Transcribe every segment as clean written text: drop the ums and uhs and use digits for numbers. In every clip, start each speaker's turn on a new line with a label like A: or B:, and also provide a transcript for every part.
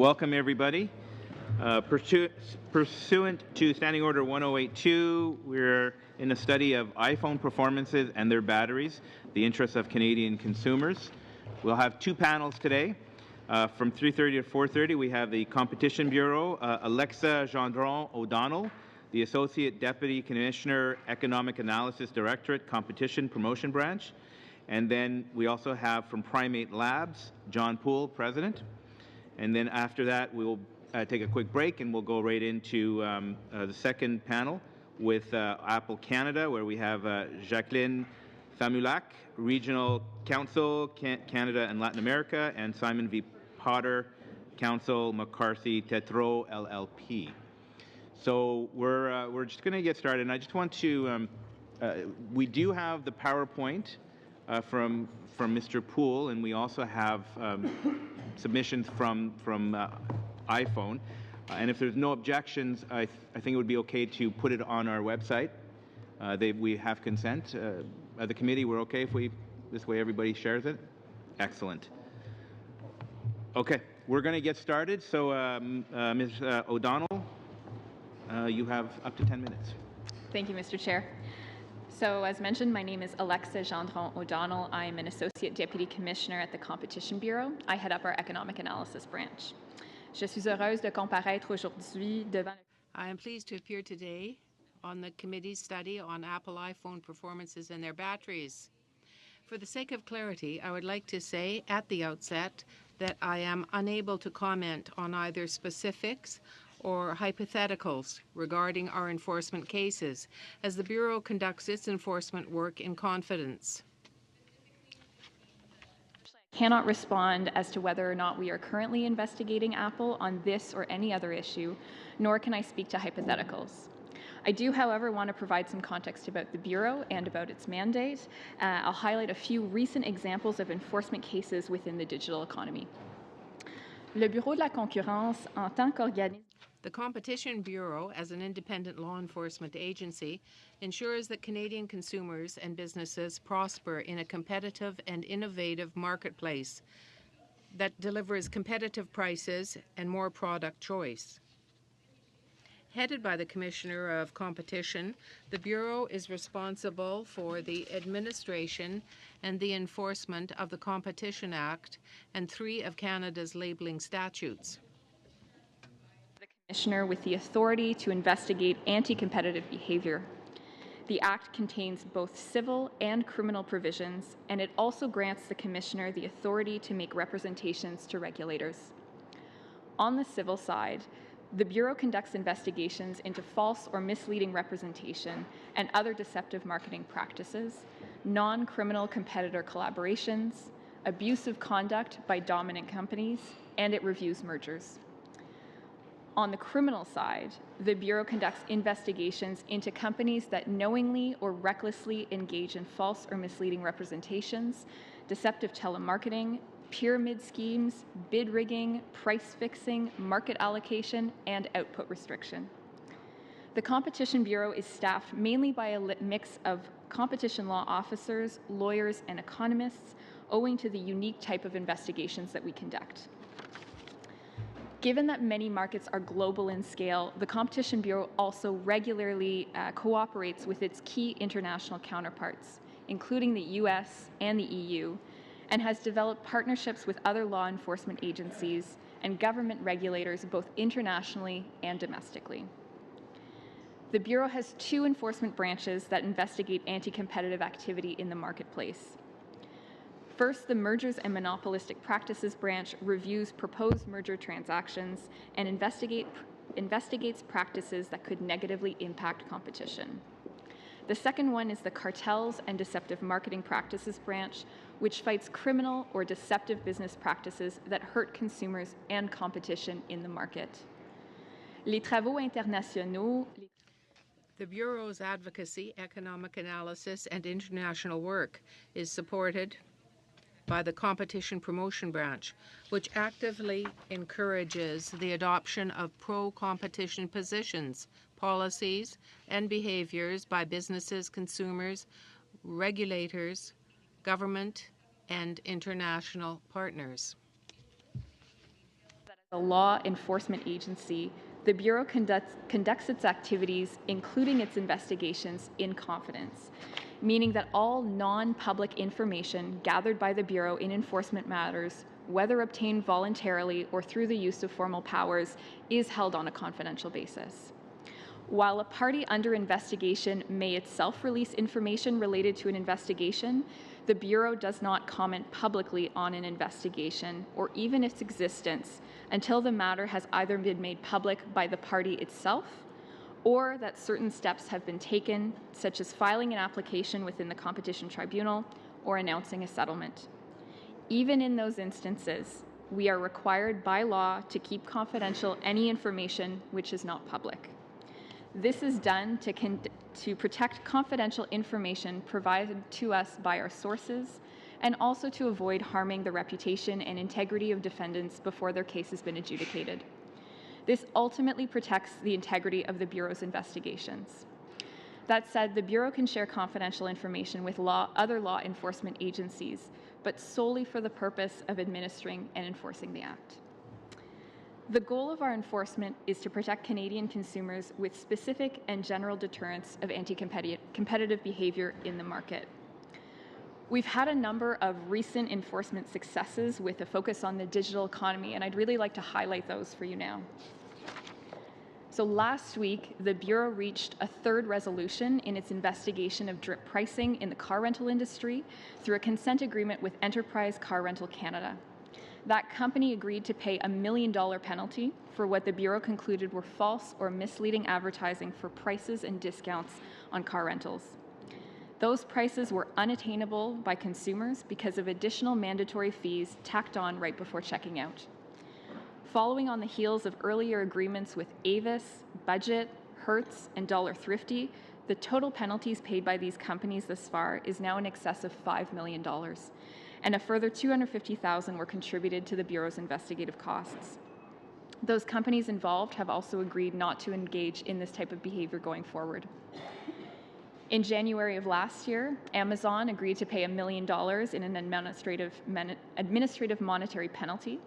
A: Welcome, everybody. Pursuant to Standing Order 1082, we're in a study of iPhone performances and their batteries, the interests of Canadian consumers. We'll have two panels today. From 3:30 to 4:30, we have the Competition Bureau, Alexa Gendron O'Donnell, the Associate Deputy Commissioner, Economic Analysis Directorate, Competition Promotion Branch. And then we also have from Primate Labs, John Poole, President. And then after that, we'll take a quick break and we'll go right into the second panel with Apple Canada, where we have Jacqueline Famulac, Regional Counsel, Canada and Latin America, and Simon V. Potter, Counsel, McCarthy Tetreault, LLP. So we're just going to get started, and I just want to, we do have the PowerPoint from Mr. Poole, and we also have submissions from iPhone. And if there's no objections, I think it would be okay to put it on our website. We have consent. As a committee, we're okay if this way everybody shares it? Excellent. Okay, we're going to get started. So Ms. O'Donnell, you have up to 10 minutes.
B: Thank you, Mr. Chair. So, as mentioned, my name is Alexa Gendron O'Donnell. I'm an Associate Deputy Commissioner at the Competition Bureau. I head up our Economic Analysis Branch. Je suis heureuse de comparaître aujourd'hui devant.
C: I am pleased to appear today on the committee's study on Apple iPhone performances and their batteries. For the sake of clarity, I would like to say at the outset that I am unable to comment on either specifics or hypotheticals regarding our enforcement cases, as the Bureau conducts its enforcement work in confidence.
B: I cannot respond as to whether or not we are currently investigating Apple on this or any other issue, nor can I speak to hypotheticals. I do, however, want to provide some context about the Bureau and about its mandate. I'll highlight a few recent examples of enforcement cases within the digital economy. Le Bureau de la concurrence, en tant qu'organisme.
C: The Competition Bureau, as an independent law enforcement agency, ensures that Canadian consumers and businesses prosper in a competitive and innovative marketplace that delivers competitive prices and more product choice. Headed by the Commissioner of Competition, the Bureau is responsible for the administration and the enforcement of the Competition Act and 3 of Canada's labelling statutes.
B: Commissioner with the authority to investigate anti-competitive behavior. The Act contains both civil and criminal provisions, and it also grants the Commissioner the authority to make representations to regulators. On the civil side, the Bureau conducts investigations into false or misleading representation and other deceptive marketing practices, non-criminal competitor collaborations, abusive conduct by dominant companies, and it reviews mergers. On the criminal side, the Bureau conducts investigations into companies that knowingly or recklessly engage in false or misleading representations, deceptive telemarketing, pyramid schemes, bid rigging, price fixing, market allocation, and output restriction. The Competition Bureau is staffed mainly by a mix of competition law officers, lawyers, and economists, owing to the unique type of investigations that we conduct. Given that many markets are global in scale, the Competition Bureau also regularly cooperates with its key international counterparts, including the US and the EU, and has developed partnerships with other law enforcement agencies and government regulators both internationally and domestically. The Bureau has 2 enforcement branches that investigate anti-competitive activity in the marketplace. First, the Mergers and Monopolistic Practices Branch reviews proposed merger transactions and investigates practices that could negatively impact competition. The second one is the Cartels and Deceptive Marketing Practices Branch, which fights criminal or deceptive business practices that hurt consumers and competition in the market. Les travaux internationaux.
C: The Bureau's advocacy, economic analysis, and international work is supported by the Competition Promotion Branch, which actively encourages the adoption of pro-competition positions, policies, and behaviors by businesses, consumers, regulators, government, and international partners.
B: a law enforcement agency, the Bureau conducts its activities, including its investigations, in confidence, meaning that all non-public information gathered by the Bureau in enforcement matters, whether obtained voluntarily or through the use of formal powers, is held on a confidential basis. While a party under investigation may itself release information related to an investigation, the Bureau does not comment publicly on an investigation or even its existence until the matter has either been made public by the party itself or that certain steps have been taken, such as filing an application within the Competition Tribunal or announcing a settlement. Even in those instances, we are required by law to keep confidential any information which is not public. This is done to protect confidential information provided to us by our sources and also to avoid harming the reputation and integrity of defendants before their case has been adjudicated. This ultimately protects the integrity of the Bureau's investigations. That said, the Bureau can share confidential information with other law enforcement agencies, but solely for the purpose of administering and enforcing the Act. The goal of our enforcement is to protect Canadian consumers with specific and general deterrence of anti-competitive behavior in the market. We've had a number of recent enforcement successes with a focus on the digital economy, and I'd really like to highlight those for you now. So last week, the Bureau reached a third resolution in its investigation of drip pricing in the car rental industry through a consent agreement with Enterprise Car Rental Canada. That company agreed to pay a $1 million penalty for what the Bureau concluded were false or misleading advertising for prices and discounts on car rentals. Those prices were unattainable by consumers because of additional mandatory fees tacked on right before checking out. Following on the heels of earlier agreements with Avis, Budget, Hertz, and Dollar Thrifty, the total penalties paid by these companies thus far is now in excess of $5 million. And a further $250,000 were contributed to the Bureau's investigative costs. Those companies involved have also agreed not to engage in this type of behavior going forward. In January of last year, Amazon agreed to pay $1 million in an administrative monetary penalty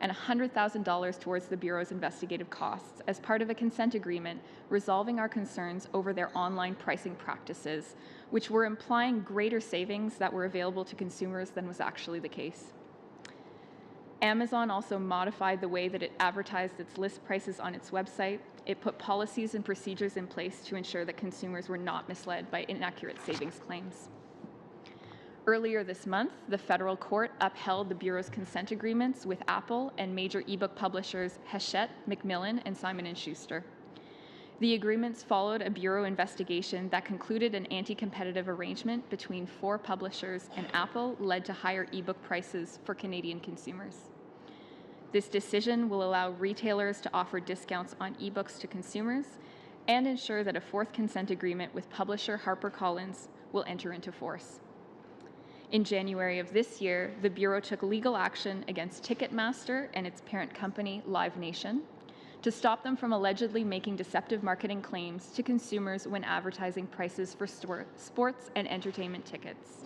B: and $100,000 towards the Bureau's investigative costs as part of a consent agreement resolving our concerns over their online pricing practices, which were implying greater savings that were available to consumers than was actually the case. Amazon also modified the way that it advertised its list prices on its website. It put policies and procedures in place to ensure that consumers were not misled by inaccurate savings claims. Earlier this month, the federal court upheld the Bureau's consent agreements with Apple and major ebook publishers Hachette, Macmillan, and Simon & Schuster. The agreements followed a Bureau investigation that concluded an anti-competitive arrangement between 4 publishers and Apple led to higher ebook prices for Canadian consumers. This decision will allow retailers to offer discounts on ebooks to consumers and ensure that a 4th consent agreement with publisher HarperCollins will enter into force. In January of this year, the Bureau took legal action against Ticketmaster and its parent company, Live Nation, to stop them from allegedly making deceptive marketing claims to consumers when advertising prices for sports and entertainment tickets.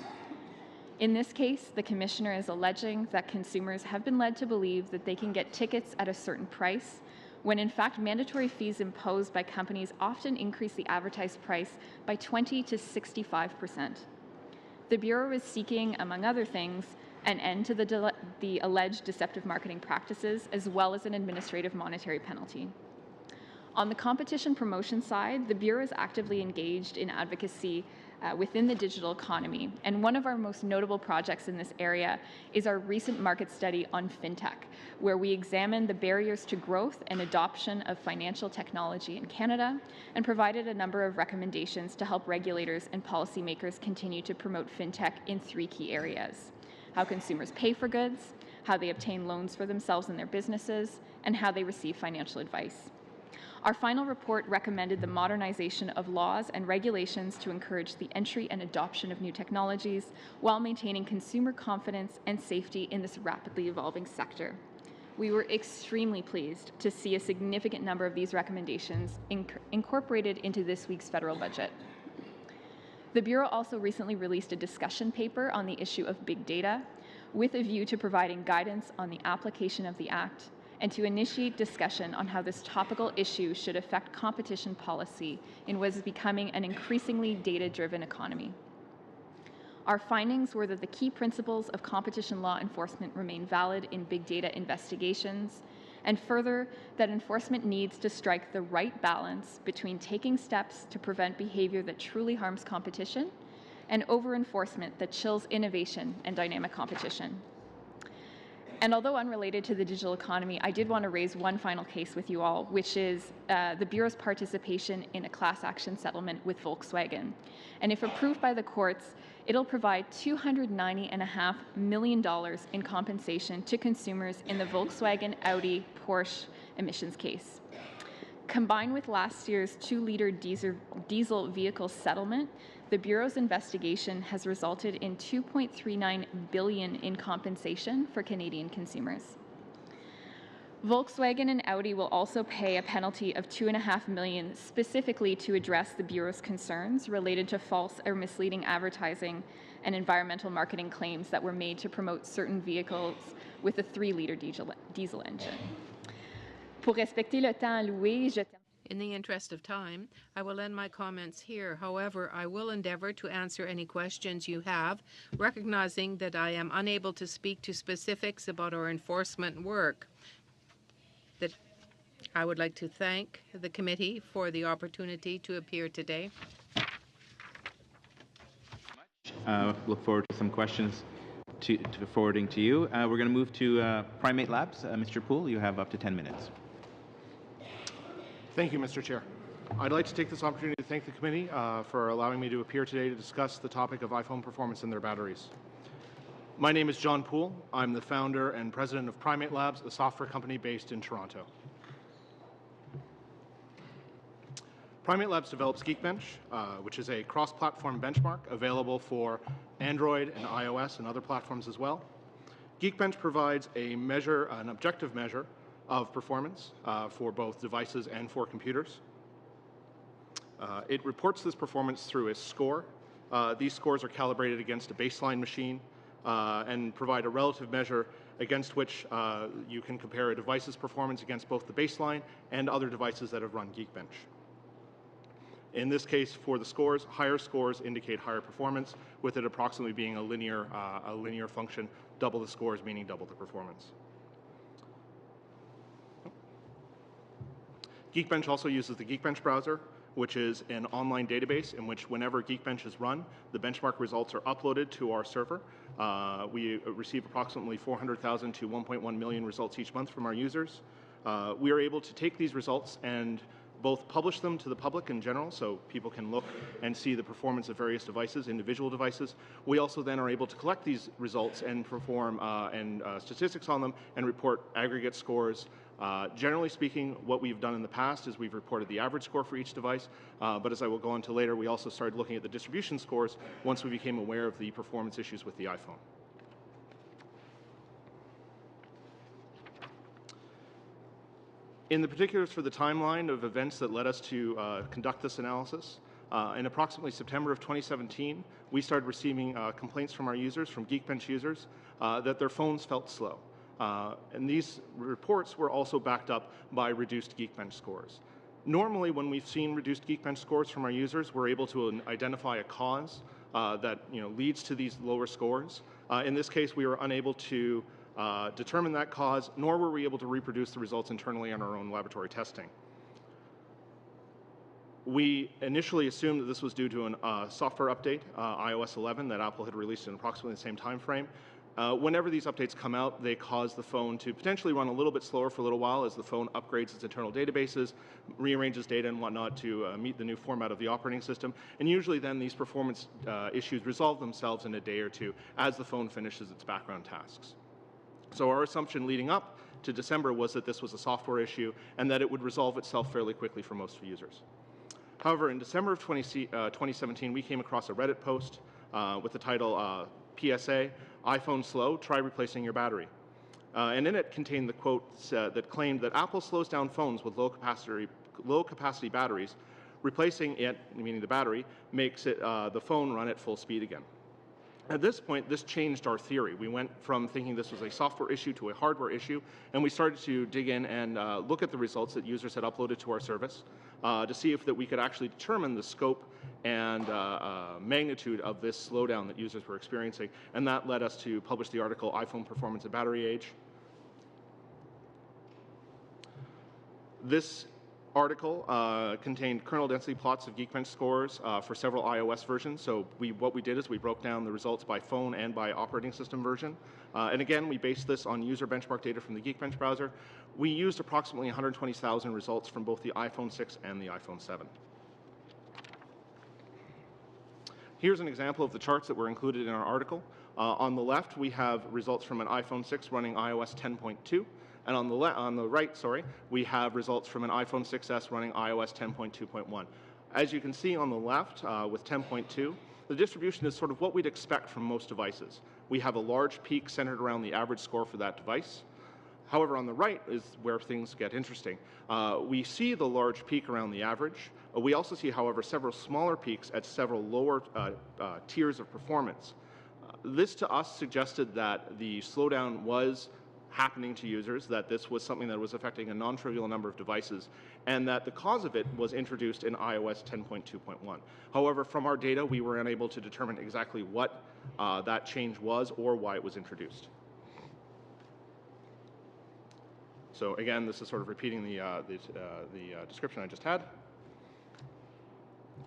B: In this case, the Commissioner is alleging that consumers have been led to believe that they can get tickets at a certain price, when in fact mandatory fees imposed by companies often increase the advertised price by 20 to 65%. The Bureau is seeking, among other things, an end to the alleged deceptive marketing practices, as well as an administrative monetary penalty. On the competition promotion side, the Bureau is actively engaged in advocacy within the digital economy, and one of our most notable projects in this area is our recent market study on fintech, where we examined the barriers to growth and adoption of financial technology in Canada and provided a number of recommendations to help regulators and policymakers continue to promote fintech in 3 key areas: how consumers pay for goods, how they obtain loans for themselves and their businesses, and how they receive financial advice. Our final report recommended the modernization of laws and regulations to encourage the entry and adoption of new technologies while maintaining consumer confidence and safety in this rapidly evolving sector. We were extremely pleased to see a significant number of these recommendations incorporated into this week's federal budget. The Bureau also recently released a discussion paper on the issue of big data with a view to providing guidance on the application of the Act and to initiate discussion on how this topical issue should affect competition policy in what is becoming an increasingly data-driven economy. Our findings were that the key principles of competition law enforcement remain valid in big data investigations, and further, that enforcement needs to strike the right balance between taking steps to prevent behavior that truly harms competition and over-enforcement that chills innovation and dynamic competition. And although unrelated to the digital economy, I did want to raise one final case with you all, which is the Bureau's participation in a class action settlement with Volkswagen. And if approved by the courts, it'll provide $290.5 million in compensation to consumers in the Volkswagen, Audi, Porsche emissions case. Combined with last year's 2-liter diesel vehicle settlement, the Bureau's investigation has resulted in $2.39 billion in compensation for Canadian consumers. Volkswagen and Audi will also pay a penalty of $2.5 million specifically to address the Bureau's concerns related to false or misleading advertising and environmental marketing claims that were made to promote certain vehicles with a 3-liter diesel engine. Pour respecter le temps alloué, je
C: In the interest of time, I will end my comments here. However, I will endeavor to answer any questions you have, recognizing that I am unable to speak to specifics about our enforcement work. I would like to thank the committee for the opportunity to appear today.
A: Look forward to some questions to forwarding to you. We're going to move to Primate Labs. Mr. Poole, you have up to 10 minutes.
D: Thank you, Mr. Chair. I'd like to take this opportunity to thank the committee for allowing me to appear today to discuss the topic of iPhone performance and their batteries. My name is John Poole. I'm the founder and president of Primate Labs, a software company based in Toronto. Primate Labs develops Geekbench, which is a cross-platform benchmark available for Android and iOS and other platforms as well. Geekbench provides an objective measure of performance for both devices and for computers. It reports this performance through a score. These scores are calibrated against a baseline machine and provide a relative measure against which you can compare a device's performance against both the baseline and other devices that have run Geekbench. In this case, for the scores, higher scores indicate higher performance, with it approximately being a linear function, double the scores meaning double the performance. Geekbench also uses the Geekbench browser, which is an online database in which whenever Geekbench is run, the benchmark results are uploaded to our server. We receive approximately 400,000 to 1.1 million results each month from our users. We are able to take these results and both publish them to the public in general, so people can look and see the performance of various devices, individual devices. We also then are able to collect these results and perform statistics on them and report aggregate scores. Generally speaking, what we've done in the past is we've reported the average score for each device, but as I will go into later, we also started looking at the distribution scores once we became aware of the performance issues with the iPhone. In the particulars for the timeline of events that led us to conduct this analysis, in approximately September of 2017, we started receiving complaints from our users, from Geekbench users, that their phones felt slow. And these reports were also backed up by reduced Geekbench scores. Normally, when we've seen reduced Geekbench scores from our users, we're able to identify a cause that leads to these lower scores. In this case, we were unable to determine that cause, nor were we able to reproduce the results internally on our own laboratory testing. We initially assumed that this was due to a software update, iOS 11, that Apple had released in approximately the same time frame. Whenever these updates come out, they cause the phone to potentially run a little bit slower for a little while as the phone upgrades its internal databases, rearranges data and whatnot to meet the new format of the operating system. And usually then these performance issues resolve themselves in a day or two as the phone finishes its background tasks. So our assumption leading up to December was that this was a software issue and that it would resolve itself fairly quickly for most users. However, in December of 2017, we came across a Reddit post with the title PSA, iPhone slow, try replacing your battery. And in it contained the quote that claimed that Apple slows down phones with low capacity batteries. Replacing it, meaning the battery, makes it the phone run at full speed again. At this point, this changed our theory. We went from thinking this was a software issue to a hardware issue, and we started to dig in and look at the results that users had uploaded to our service to see if that we could actually determine the scope and magnitude of this slowdown that users were experiencing, and that led us to publish the article iPhone Performance and Battery Age. This article contained kernel density plots of Geekbench scores for several iOS versions. So what we did is we broke down the results by phone and by operating system version. And again, we based this on user benchmark data from the Geekbench browser. We used approximately 120,000 results from both the iPhone 6 and the iPhone 7. Here's an example of the charts that were included in our article. On the left, we have results from an iPhone 6 running iOS 10.2. And on the right, we have results from an iPhone 6s running iOS 10.2.1. As you can see on the left with 10.2, the distribution is sort of what we'd expect from most devices. We have a large peak centered around the average score for that device. However, on the right is where things get interesting. We see the large peak around the average. We also see, however, several smaller peaks at several lower tiers of performance. This to us suggested that the slowdown was happening to users, that this was something that was affecting a non-trivial number of devices, and that the cause of it was introduced in iOS 10.2.1. However, from our data, we were unable to determine exactly what that change was or why it was introduced. So again, this is sort of repeating the description I just had.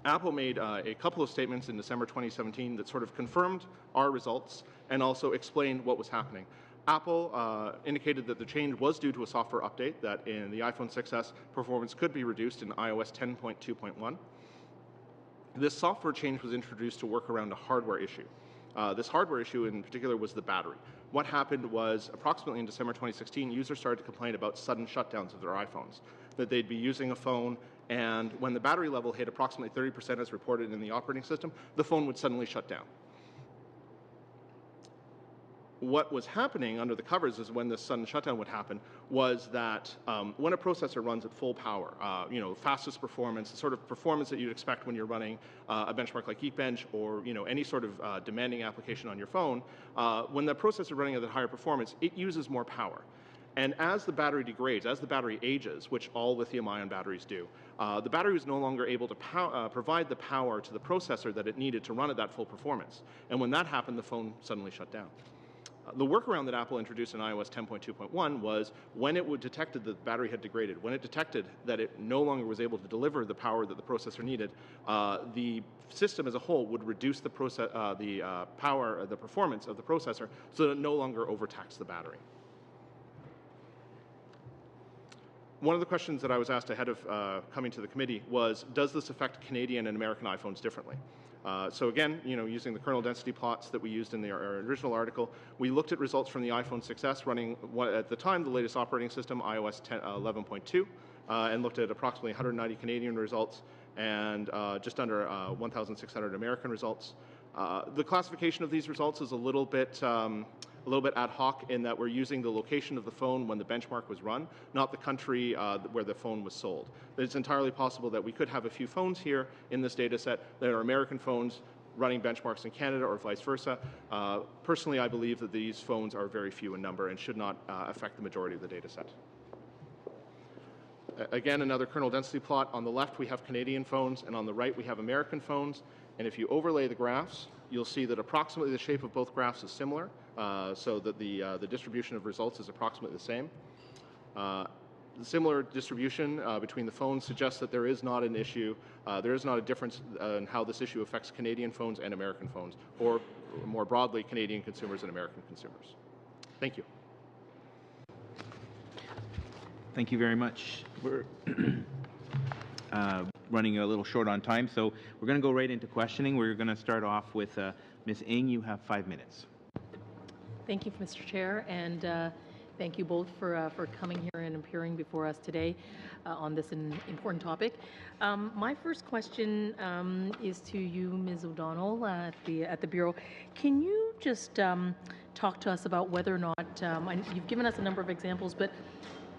D: Apple made a couple of statements in December 2017 that sort of confirmed our results and also explained what was happening. Apple indicated that the change was due to a software update, that in the iPhone 6s, performance could be reduced in iOS 10.2.1. This software change was introduced to work around a hardware issue. This hardware issue in particular was the battery. What happened was, approximately in December 2016, users started to complain about sudden shutdowns of their iPhones, that they'd be using a phone, and when the battery level hit approximately 30% as reported in the operating system, the phone would suddenly shut down. What was happening under the covers is when this sudden shutdown would happen was that when a processor runs at full power, fastest performance, the sort of performance that you'd expect when you're running a benchmark like Geekbench or any sort of demanding application on your phone, when the processor is running at that higher performance, it uses more power. And as the battery degrades, as the battery ages, which all lithium-ion batteries do, the battery was no longer able to provide the power to the processor that it needed to run at that full performance. And when that happened, the phone suddenly shut down. The workaround that Apple introduced in iOS 10.2.1 was when it detected that the battery had degraded, when it detected that it no longer was able to deliver the power that the processor needed, the system as a whole would reduce the performance of the processor so that it no longer overtaxed the battery. One of the questions that I was asked ahead of coming to the committee was, does this affect Canadian and American iPhones differently? So again, using the kernel density plots that we used in our original article, we looked at results from the iPhone 6s running, at the time, the latest operating system, iOS 11.2, and looked at approximately 190 Canadian results and just under 1,600 American results. The classification of these results is a little bit ad hoc in that we're using the location of the phone when the benchmark was run, not the country where the phone was sold. It's entirely possible that we could have a few phones here in this data set that are American phones running benchmarks in Canada or vice versa. Personally, I believe that these phones are very few in number and should not affect the majority of the data set. Again, another kernel density plot. On the left, we have Canadian phones, and on the right, we have American phones. And if you overlay the graphs, you'll see that approximately the shape of both graphs is similar, so that the distribution of results is approximately the same. The similar distribution between the phones suggests that there is not an issue, there is not a difference in how this issue affects Canadian phones and American phones, or more broadly, Canadian consumers and American consumers. Thank you.
A: Thank you very much. We're running a little short on time, so we're going to go right into questioning. We're going to start off with Ms. Ng. You have 5 minutes.
E: Thank you, Mr. Chair, and thank you both for coming here and appearing before us today on this important topic. My first question is to you, Ms. O'Donnell, at the Bureau. Can you just talk to us about whether or not, you've given us a number of examples, but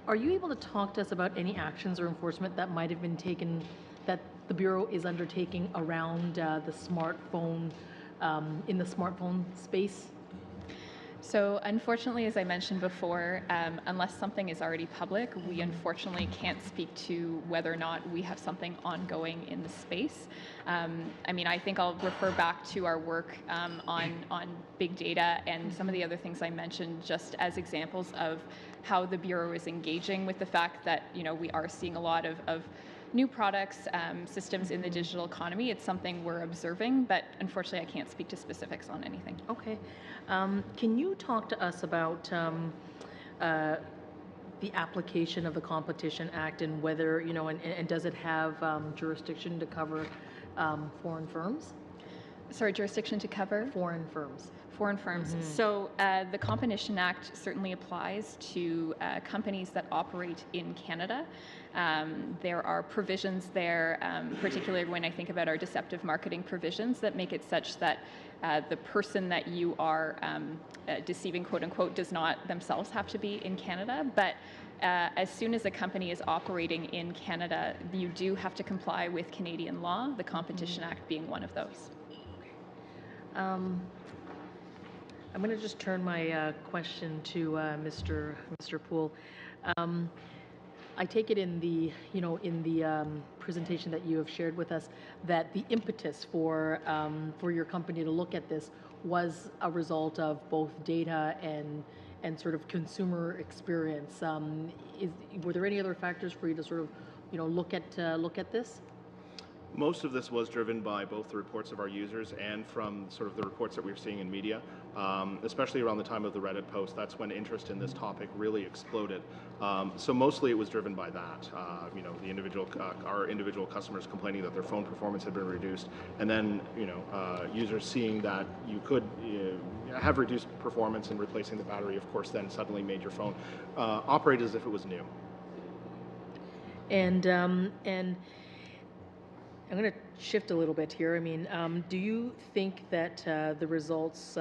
E: are you able to talk to us about any actions or enforcement that might have been taken, that the Bureau is undertaking around the smartphone in the smartphone space?
B: So unfortunately, as I mentioned before, unless something is already public, we unfortunately can't speak to whether or not we have something ongoing in the space. I mean, I think I'll refer back to our work on big data and some of the other things I mentioned just as examples of how the Bureau is engaging with the fact that, you know, we are seeing a lot of new products, systems in the digital economy. It's something we're observing, but unfortunately I can't speak to specifics on anything.
E: Okay. Can you talk to us about the application of the Competition Act and whether, you know, and does it have jurisdiction to cover foreign firms?
B: Sorry, jurisdiction to cover?
E: Foreign firms.
B: Foreign firms. So the Competition Act certainly applies to companies that operate in Canada. There are provisions there, particularly when I think about our deceptive marketing provisions, that make it such that the person that you are deceiving, quote unquote, does not themselves have to be in Canada. But as soon as a company is operating in Canada, you do have to comply with Canadian law, the Competition Act being one of those.
E: I'm going to just turn my question to Mr. Poole. I take it in the, you know, in the presentation that you have shared with us that the impetus for your company to look at this was a result of both data and sort of consumer experience. Were there any other factors for you to sort of, you know, look at this?
D: Most of this was driven by both the reports of our users and from sort of the reports that we were seeing in media, especially around the time of the Reddit post. That's when interest in this topic really exploded. So mostly it was driven by that. You know, our individual customers complaining that their phone performance had been reduced, and then, you know, users seeing that you could have reduced performance and replacing the battery, of course, then suddenly made your phone operate as if it was new.
E: And I'm going to shift a little bit here. I mean, do you think that the results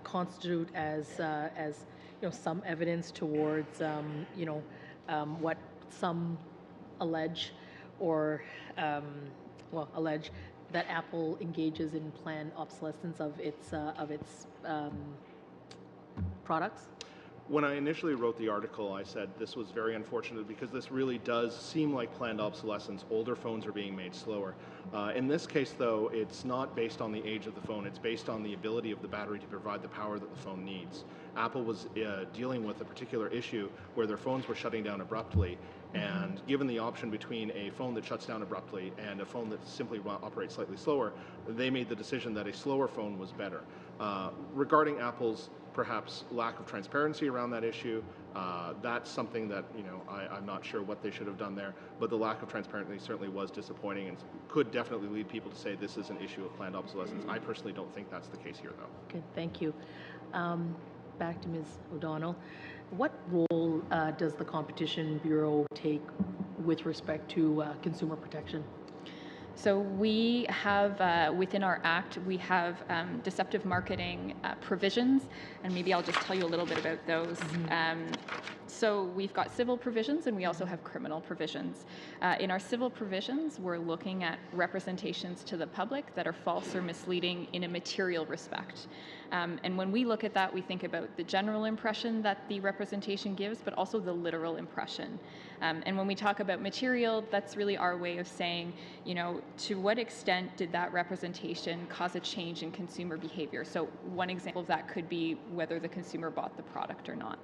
E: constitute as you know, some evidence towards you know, what some allege or allege that Apple engages in planned obsolescence of its products?
D: When I initially wrote the article, I said this was very unfortunate because this really does seem like planned obsolescence. Older phones are being made slower. In this case, though, it's not based on the age of the phone. It's based on the ability of the battery to provide the power that the phone needs. Apple was dealing with a particular issue where their phones were shutting down abruptly, and given the option between a phone that shuts down abruptly and a phone that simply operates slightly slower, they made the decision that a slower phone was better. Regarding Apple's perhaps lack of transparency around that issue, that's something that, you know, I'm not sure what they should have done there, but the lack of transparency certainly was disappointing and could definitely lead people to say this is an issue of planned obsolescence. I personally don't think that's the case here, though.
E: Okay, thank you. Back to Ms. O'Donnell. What role does the Competition Bureau take with respect to consumer protection?
B: So we have, within our Act, we have deceptive marketing provisions, and maybe I'll just tell you a little bit about those. So we've got civil provisions and we also have criminal provisions. In our civil provisions, we're looking at representations to the public that are false or misleading in a material respect. And when we look at that, we think about the general impression that the representation gives, but also the literal impression. And when we talk about material, that's really our way of saying, you know, to what extent did that representation cause a change in consumer behavior? So one example of that could be whether the consumer bought the product or not.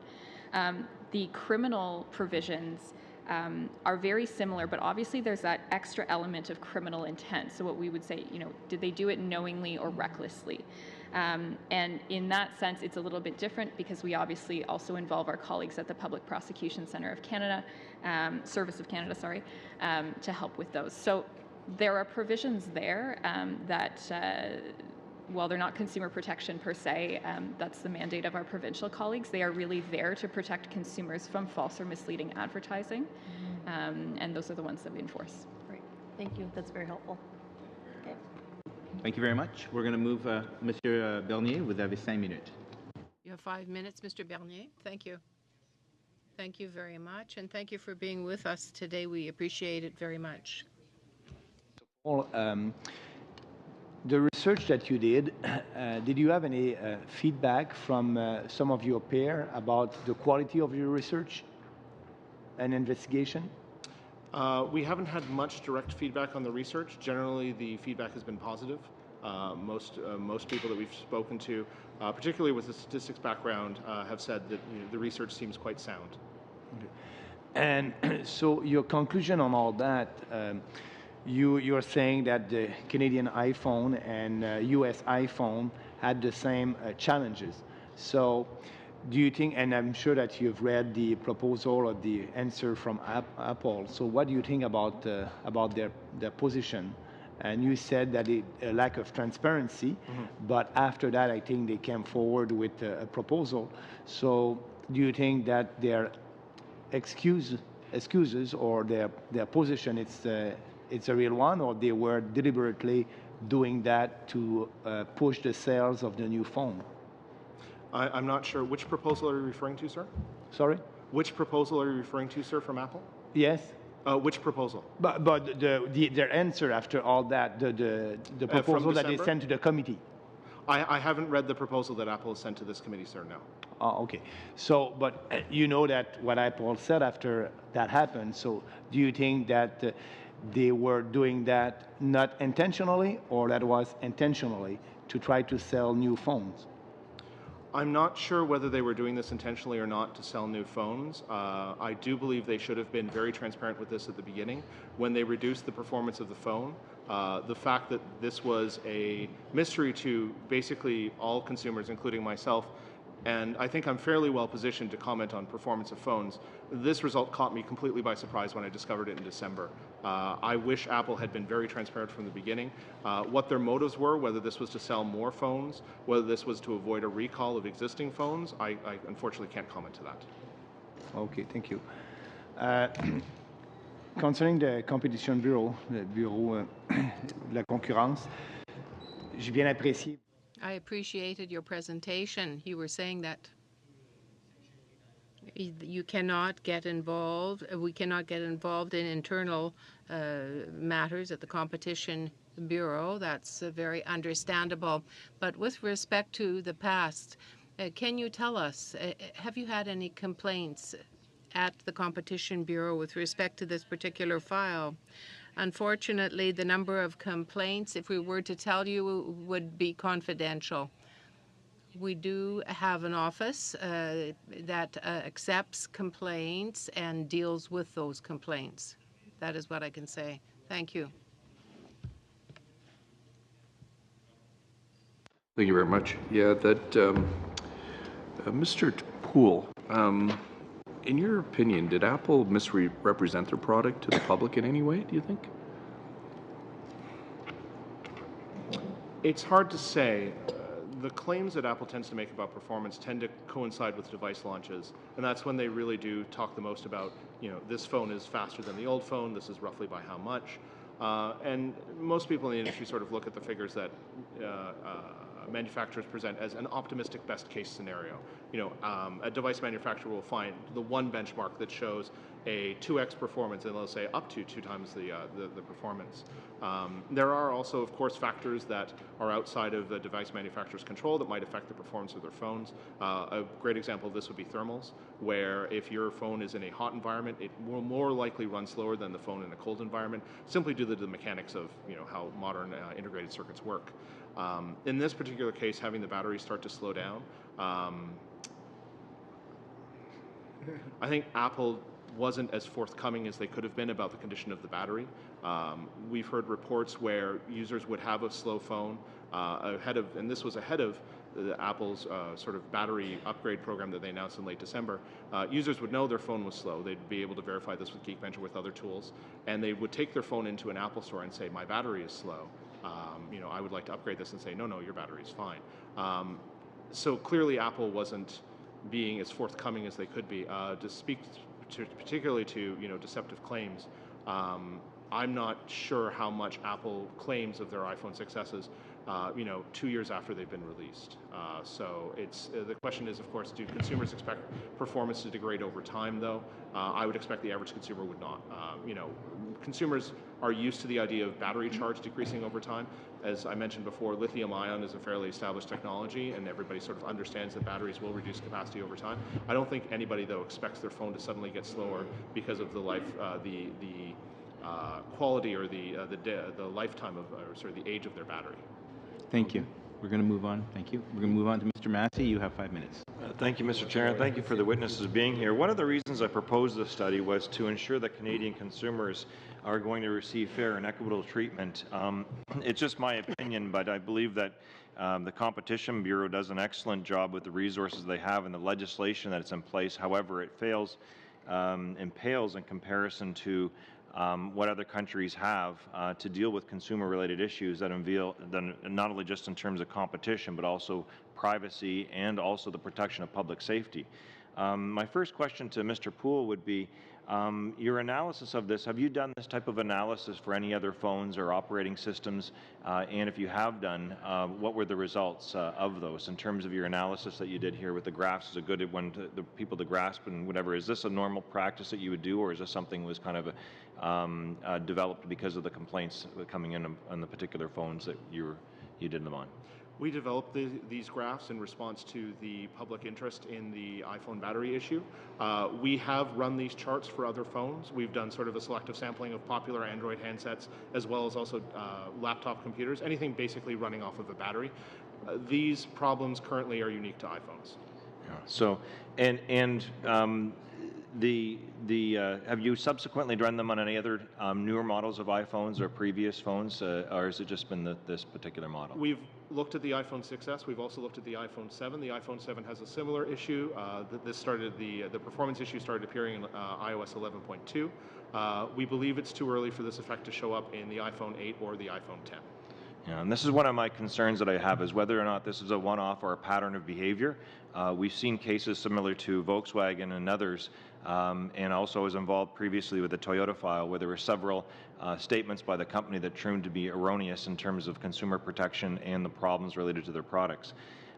B: The criminal provisions are very similar, but obviously there's that extra element of criminal intent. So what we would say, you know, did they do it knowingly or recklessly? And in that sense, it's a little bit different because we obviously also involve our colleagues at the Public Prosecution Centre of Canada, Service of Canada, sorry, to help with those. So there are provisions there that, while they're not consumer protection per se, that's the mandate of our provincial colleagues. They are really there to protect consumers from false or misleading advertising, and those are the ones that we enforce.
E: Great, thank you. That's very helpful. Okay.
A: Thank you very much. We're going to move Monsieur Bernier. Vous avez 5 minutes.
C: You have 5 minutes, Mr. Bernier. Thank you. Thank you very much, and thank you for being with us today. We appreciate it very much.
F: Well, The research that you did you have any feedback from some of your peers about the quality of your research and investigation?
D: We haven't had much direct feedback on the research. Generally, the feedback has been positive. Most people that we've spoken to, particularly with a statistics background, have said that the research seems quite sound.
F: Okay. And so your conclusion on all that, you're saying that the Canadian iPhone and US iPhone had the same challenges. So do you think, and I'm sure that you've read the proposal or the answer from Apple, so what do you think about their position? And you said that a lack of transparency, but after that I think they came forward with a proposal. So do you think that their excuses or their position it's a real one, or they were deliberately doing that to push the sales of the new phone?
D: I'm not sure. Which proposal are you referring to, sir?
F: Sorry?
D: Which proposal are you referring to, sir, from Apple?
F: Yes.
D: Which proposal?
F: But their answer after all that, the proposal that they sent to the committee.
D: I haven't read the proposal that Apple has sent to this committee, sir, no.
F: Oh, okay. So, but you know that what Apple said after that happened, so do you think that they were doing that not intentionally, or that was intentionally to try to sell new phones?
D: I'm not sure whether they were doing this intentionally or not to sell new phones. I do believe they should have been very transparent with this at the beginning. When they reduced the performance of the phone, the fact that this was a mystery to basically all consumers, including myself, and I think I'm fairly well positioned to comment on performance of phones. This result caught me completely by surprise when I discovered it in December. I wish Apple had been very transparent from the beginning. What their motives were, whether this was to sell more phones, whether this was to avoid a recall of existing phones, I unfortunately can't comment to that.
F: Okay, thank you. Concerning the Competition Bureau, le Bureau de la concurrence, j'ai bien apprécié.
C: I appreciated your presentation. You were saying that you cannot get involved, we cannot get involved in internal matters at the Competition Bureau. That's very understandable. But with respect to the past, can you tell us, have you had any complaints at the Competition Bureau with respect to this particular file? Unfortunately, the number of complaints, if we were to tell you, would be confidential. We do have an office that accepts complaints and deals with those complaints. That is what I can say. Thank you.
G: Thank you very much. Yeah, that Mr. Poole, in your opinion, did Apple misrepresent their product to the public in any way, do you think?
D: It's hard to say. The claims that Apple tends to make about performance tend to coincide with device launches, and that's when they really do talk the most about, this phone is faster than the old phone, this is roughly by how much. And most people in the industry sort of look at the figures that manufacturers present as an optimistic best case scenario. A device manufacturer will find the one benchmark that shows a 2x performance, and they'll say up to 2 times the performance. There are also, of course, factors that are outside of the device manufacturer's control that might affect the performance of their phones. A great example of this would be thermals, where if your phone is in a hot environment, it will more likely run slower than the phone in a cold environment, simply due to the mechanics of how modern integrated circuits work. In this particular case, having the battery start to slow down, I think Apple wasn't as forthcoming as they could have been about the condition of the battery. We've heard reports where users would have a slow phone and this was ahead of Apple's sort of battery upgrade program that they announced in late December. Users would know their phone was slow. They'd be able to verify this with Geekbench or with other tools, and they would take their phone into an Apple store and say, my battery is slow. I would like to upgrade this, and say, no, your battery is fine. So clearly Apple wasn't being as forthcoming as they could be. To speak particularly to deceptive claims, I'm not sure how much Apple claims of their iPhone successes 2 years after they've been released. So it's the question is, of course, do consumers expect performance to degrade over time? Though I would expect the average consumer would not. Consumers are used to the idea of battery charge decreasing over time. As I mentioned before, lithium ion is a fairly established technology, and everybody sort of understands that batteries will reduce capacity over time. I don't think anybody, though, expects their phone to suddenly get slower because of the quality or the lifetime of, or sorry, the age of their battery.
A: Thank you. We're going to move on. Thank you. We're going to move on to Mr. Massey. You have 5 minutes.
H: Thank you, Mr. Chair, and thank you for the witnesses being here. One of the reasons I proposed this study was to ensure that Canadian consumers are going to receive fair and equitable treatment. It's just my opinion, but I believe that the Competition Bureau does an excellent job with the resources they have and the legislation that's in place. However, it fails and pales in comparison to what other countries have to deal with consumer-related issues that unveil, not only just in terms of competition, but also privacy and also the protection of public safety. My first question to Mr. Poole would be, your analysis of this, have you done this type of analysis for any other phones or operating systems? And if you have done, what were the results of those in terms of your analysis that you did here with the graphs? Is a good one to the people to grasp and whatever. Is this a normal practice that you would do, or is this something that was kind of developed because of the complaints coming in on the particular phones that you did them on?
D: We developed these graphs in response to the public interest in the iPhone battery issue. We have run these charts for other phones. We've done sort of a selective sampling of popular Android handsets, as well as also laptop computers, anything basically running off of a battery. These problems currently are unique to iPhones.
H: Yeah. So, have you subsequently run them on any other newer models of iPhones or previous phones, or has it just been this particular model?
D: We've looked at the iPhone 6s. We've also looked at the iPhone 7. The iPhone 7 has a similar issue. The performance issue started appearing in iOS 11.2. We believe it's too early for this effect to show up in the iPhone 8 or the iPhone 10.
H: Yeah, and this is one of my concerns that I have, is whether or not this is a one-off or a pattern of behavior. We've seen cases similar to Volkswagen and others, and also was involved previously with the Toyota file, where there were several statements by the company that proved to be erroneous in terms of consumer protection and the problems related to their products.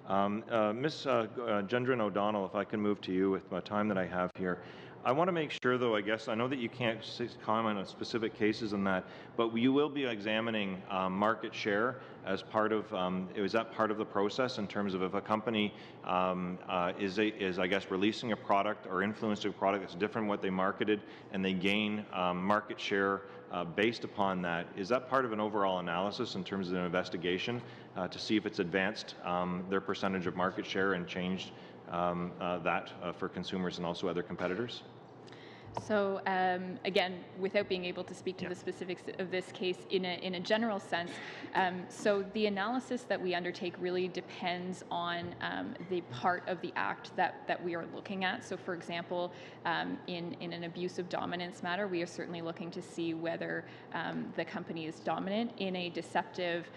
H: Ms. Gendron O'Donnell, if I can move to you with my time that I have here. I want to make sure, though, I guess, I know that you can't comment on specific cases in that, but you will be examining market share as part of, is that part of the process in terms of if a company is, I guess, releasing a product or influencing a product that's different from what they marketed, and they gain market share based upon that? Is that part of an overall analysis in terms of an investigation to see if it's advanced their percentage of market share and changed that for consumers and also other competitors?
B: So again, without being able to speak to the specifics of this case in a general sense, so the analysis that we undertake really depends on the part of the act that we are looking at. So for example, in an abusive dominance matter, we are certainly looking to see whether the company is dominant. In a deceptive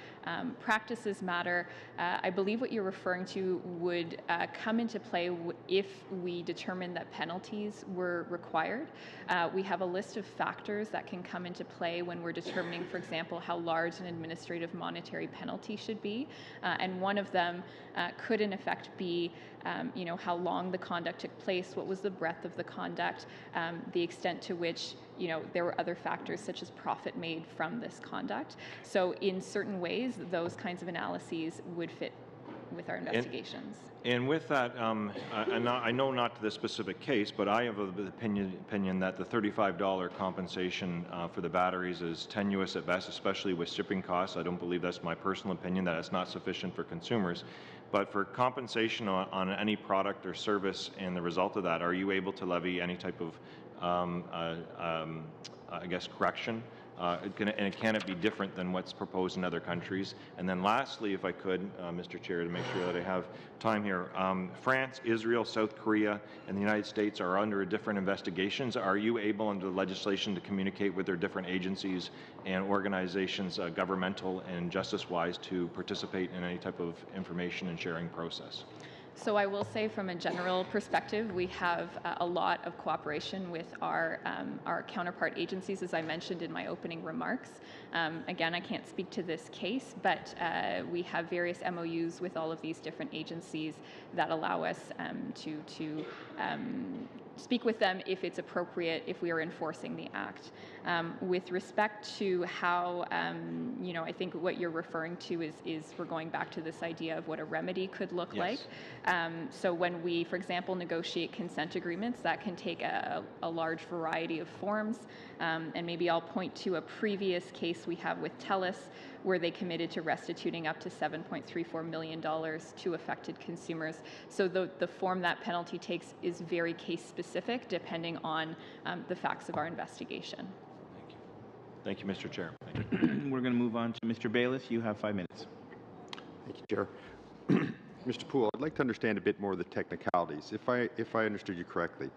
B: practices matter, I believe what you're referring to would come into play if we determine that penalties were required. We have a list of factors that can come into play when we're determining, for example, how large an administrative monetary penalty should be. And one of them could, in effect, be how long the conduct took place, what was the breadth of the conduct, the extent to which there were other factors such as profit made from this conduct. So in certain ways, those kinds of analyses would fit with our investigations.
H: And with that, I know not to this specific case, but I have the opinion that the $35 compensation for the batteries is tenuous at best, especially with shipping costs. I don't believe that's my personal opinion, that it's not sufficient for consumers. But for compensation on any product or service and the result of that, are you able to levy any type of, I guess, correction? Can it be different than what's proposed in other countries? And then lastly, if I could, Mr. Chair, to make sure that I have time here, France, Israel, South Korea, and the United States are under different investigations. Are you able, under the legislation, to communicate with their different agencies and organizations, governmental and justice-wise, to participate in any type of information and sharing process?
B: So I will say, from a general perspective, we have a lot of cooperation with our counterpart agencies, as I mentioned in my opening remarks. Again, I can't speak to this case, but we have various MOUs with all of these different agencies that allow us to speak with them if it's appropriate, if we are enforcing the act. With respect to how, I think what you're referring to is we're going back to this idea of what a remedy could look like. So when we, for example, negotiate consent agreements, that can take a large variety of forms. And maybe I'll point to a previous case we have with TELUS, where they committed to restituting up to $7.34 million to affected consumers. So the form that penalty takes is very case specific, depending on the facts of our investigation.
H: Thank you, Mr. Chair.
A: We're going to move on to Mr. Bayless. You have 5 minutes.
I: Thank you, Chair. Mr. Poole, I'd like to understand a bit more of the technicalities. If I understood you correctly,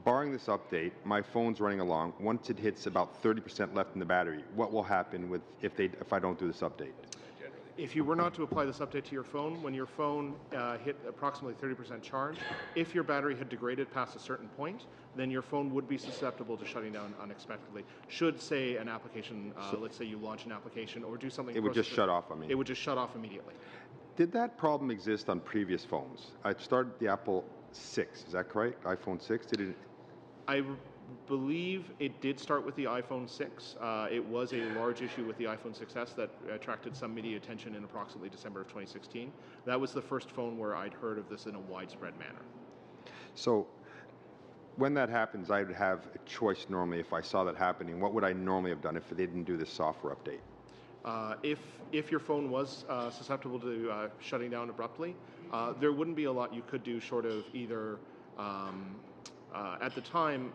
I: barring this update, my phone's running along. Once it hits about 30% left in the battery, what will happen if I don't do this update?
D: If you were not to apply this update to your phone, when your phone hit approximately 30% charge, if your battery had degraded past a certain point, then your phone would be susceptible to shutting down unexpectedly. Should, say, an application, let's say you launch an application or do something...
I: It would just shut off on me.
D: It would just shut off immediately.
I: Did that problem exist on previous phones? I started the Apple 6, is that correct? iPhone 6? Did it?
D: I believe it did start with the iPhone 6. It was a large issue with the iPhone 6s that attracted some media attention in approximately December of 2016. That was the first phone where I'd heard of this in a widespread manner. So when that happens, I would have a choice normally if I saw that happening. What would I normally have done if they didn't do this software update? If your phone was susceptible to shutting down abruptly, there wouldn't be a lot you could do short of either, at the time,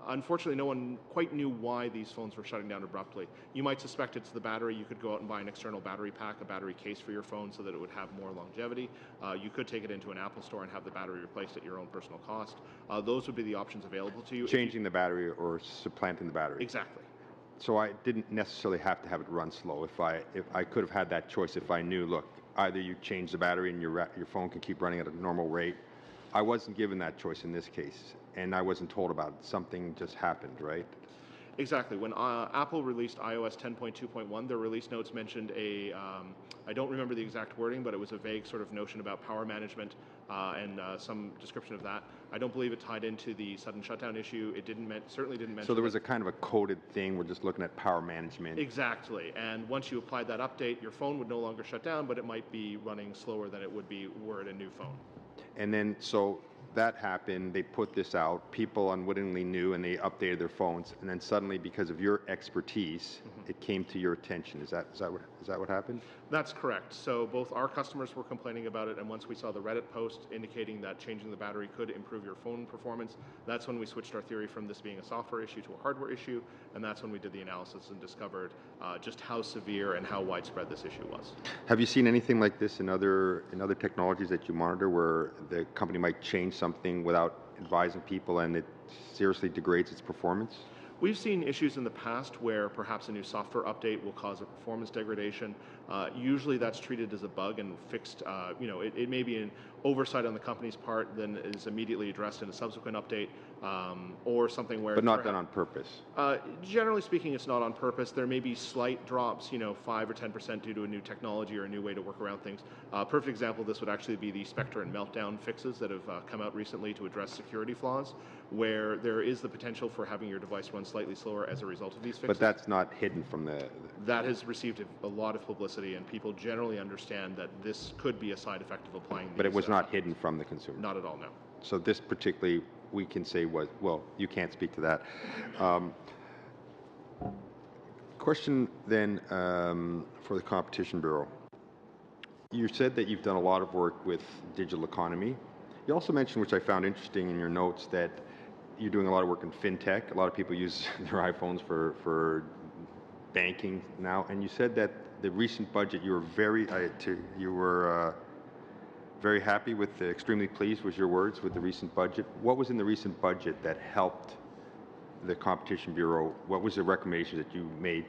D: unfortunately, no one quite knew why these phones were shutting down abruptly. You might suspect it's the battery. You could go out and buy an external battery pack, a battery case for your phone so that it would have more longevity. You could take it into an Apple store and have the battery replaced at your own personal cost. Those would be the options available to you. Changing the battery or supplanting the battery. Exactly. So I didn't necessarily have to have it run slow. If I could have had that choice if I knew, look, either you change the battery and your phone can keep running at a normal rate. I wasn't given that choice in this case, and I wasn't told about it. Something just happened, right? Exactly. When Apple released iOS 10.2.1, their release notes mentioned I don't remember the exact wording, but it was a vague sort of notion about power management and some description of that. I don't believe it tied into the sudden shutdown issue. It certainly didn't mention. So there was a kind of a coded thing. We're just looking at power management. Exactly. And once you applied that update, your phone would no longer shut down, but it might be running slower than it would be were it a new phone. And then, so that happened, they put this out, people unwittingly knew, and they updated their phones, and then suddenly, because of your expertise, it came to your attention. Is that what happened? That's correct. So both our customers were complaining about it, and once we saw the Reddit post indicating that changing the battery could improve your phone performance, that's when we switched our theory from this being a software issue to a hardware issue, and that's when we did the analysis and discovered just how severe and how widespread this issue was. Have you seen anything like this in other technologies that you monitor, where the company might change something without advising people and it seriously degrades its performance? We've seen issues in the past where perhaps a new software update will cause a performance degradation. Usually that's treated as a bug and fixed. It may be an oversight on the company's part, then is immediately addressed in a subsequent update, or something where... But not done on purpose? Generally speaking, it's not on purpose. There may be slight drops, 5 or 10% due to a new technology or a new way to work around things. Perfect example of this would actually be the Spectre and Meltdown fixes that have come out recently to address security flaws, where there is the potential for having your device run slightly slower as a result of these fixes. But that's not hidden from the... That has received a lot of publicity, and people generally understand that this could be a side effect of applying these... But it was not hidden from the consumer? Not at all, no. So this particularly, we can say was... Well, you can't speak to that. Question then for the Competition Bureau. You said that you've done a lot of work with digital economy. You also mentioned, which I found interesting in your notes, that you're doing a lot of work in fintech. A lot of people use their iPhones for banking now, and you said that the recent budget, you were very happy with, extremely pleased was your words, with the recent budget. What was in the recent budget that helped the Competition Bureau? What was the recommendation that you made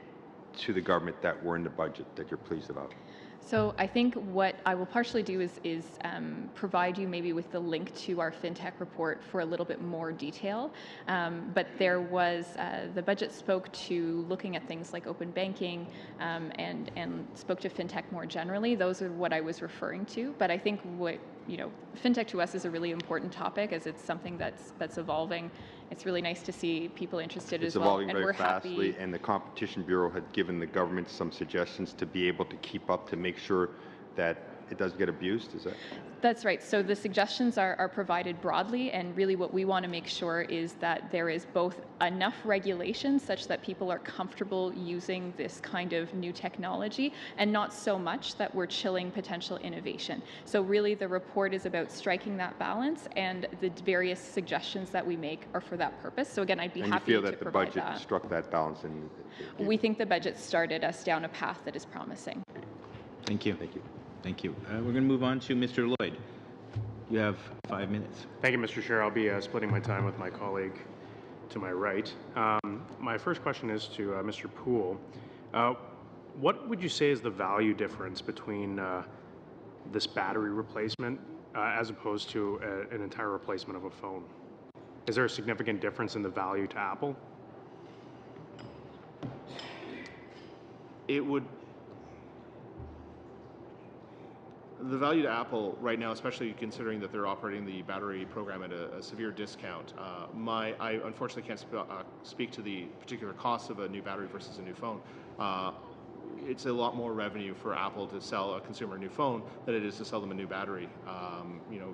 D: to the government that were in the budget that you're pleased about?
B: So I think what I will partially do is provide you maybe with the link to our FinTech report for a little bit more detail. But there was, the budget spoke to looking at things like open banking and spoke to FinTech more generally. Those are what I was referring to. But I think what fintech to us is a really important topic as it's something that's evolving. It's really nice to see people interested
I: It's
B: as well.
I: evolving very fastly, and the Competition Bureau had given the government some suggestions to be able to keep up to make sure that it doesn't get abused, is that?
B: That's right. So the suggestions are provided broadly, and really what we want to make sure is that there is both enough regulation such that people are comfortable using this kind of new technology, and not so much that we're chilling potential innovation. So really the report is about striking that balance, and the various suggestions that we make are for that purpose. So again, I'd be happy to provide that.
I: And you feel that the budget struck that balance?
B: We think the budget started us down a path that is promising.
A: Thank you.
I: Thank you.
A: Thank you. We're going to move on to Mr. Lloyd. You have 5 minutes.
J: Thank you, Mr. Chair. I'll be splitting my time with my colleague to my right. My first question is to Mr. Poole. What would you say is the value difference between this battery replacement as opposed to an entire replacement of a phone? Is there a significant difference in the value to Apple?
D: The value to Apple right now, especially considering that they're operating the battery program at a severe discount, I unfortunately can't speak to the particular cost of a new battery versus a new phone. It's a lot more revenue for Apple to sell a consumer a new phone than it is to sell them a new battery.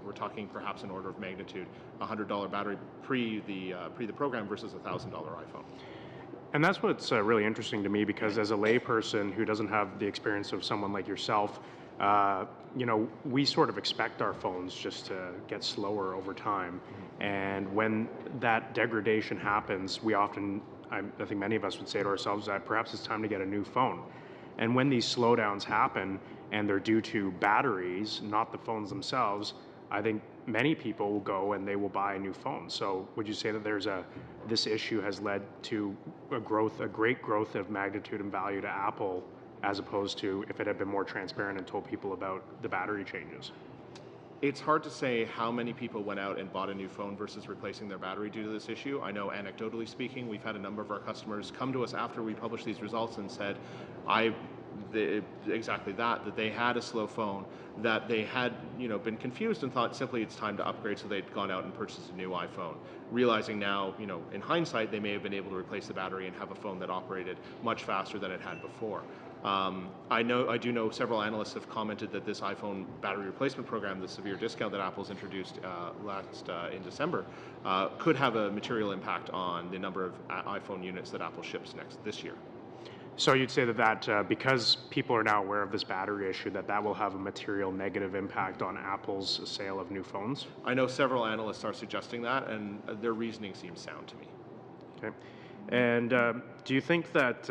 D: We're talking perhaps an order of magnitude, $100 battery pre the program versus a $1,000 iPhone.
J: And that's what's really interesting to me, because as a layperson who doesn't have the experience of someone like yourself, we sort of expect our phones just to get slower over time. And when that degradation happens, we often, I think many of us would say to ourselves that perhaps it's time to get a new phone. And when these slowdowns happen and they're due to batteries, not the phones themselves, I think many people will go and they will buy a new phone. So would you say that this issue has led to a great growth of magnitude and value to Apple, as opposed to if it had been more transparent and told people about the battery changes?
D: It's hard to say how many people went out and bought a new phone versus replacing their battery due to this issue. I know anecdotally speaking, we've had a number of our customers come to us after we published these results and said, exactly that they had a slow phone, that they had been confused and thought simply it's time to upgrade, so they'd gone out and purchased a new iPhone. Realizing now, in hindsight, they may have been able to replace the battery and have a phone that operated much faster than it had before. I do know several analysts have commented that this iPhone battery replacement program, the severe discount that Apple's introduced in December, could have a material impact on the number of iPhone units that Apple ships this year.
J: So you'd say that because people are now aware of this battery issue, that will have a material negative impact on Apple's sale of new phones?
D: I know several analysts are suggesting that, and their reasoning seems sound to me.
J: Okay. And do you think that,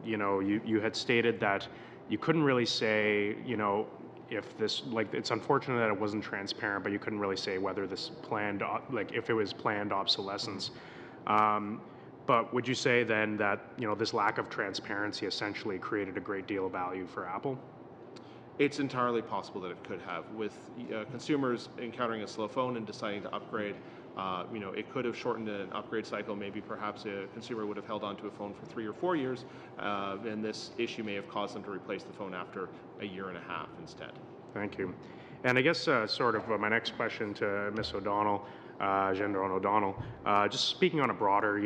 J: you had stated that you couldn't really say, if this, it's unfortunate that it wasn't transparent, but you couldn't really say whether this if it was planned obsolescence. But would you say then that, this lack of transparency essentially created a great deal of value for Apple?
D: It's entirely possible that it could have. With consumers encountering a slow phone and deciding to upgrade, it could have shortened an upgrade cycle. Maybe perhaps a consumer would have held on to a phone for 3 or 4 years, and this issue may have caused them to replace the phone after a year and a half instead.
J: Thank you. And I guess my next question to Ms. O'Donnell, Gendron O'Donnell, just speaking on a broader,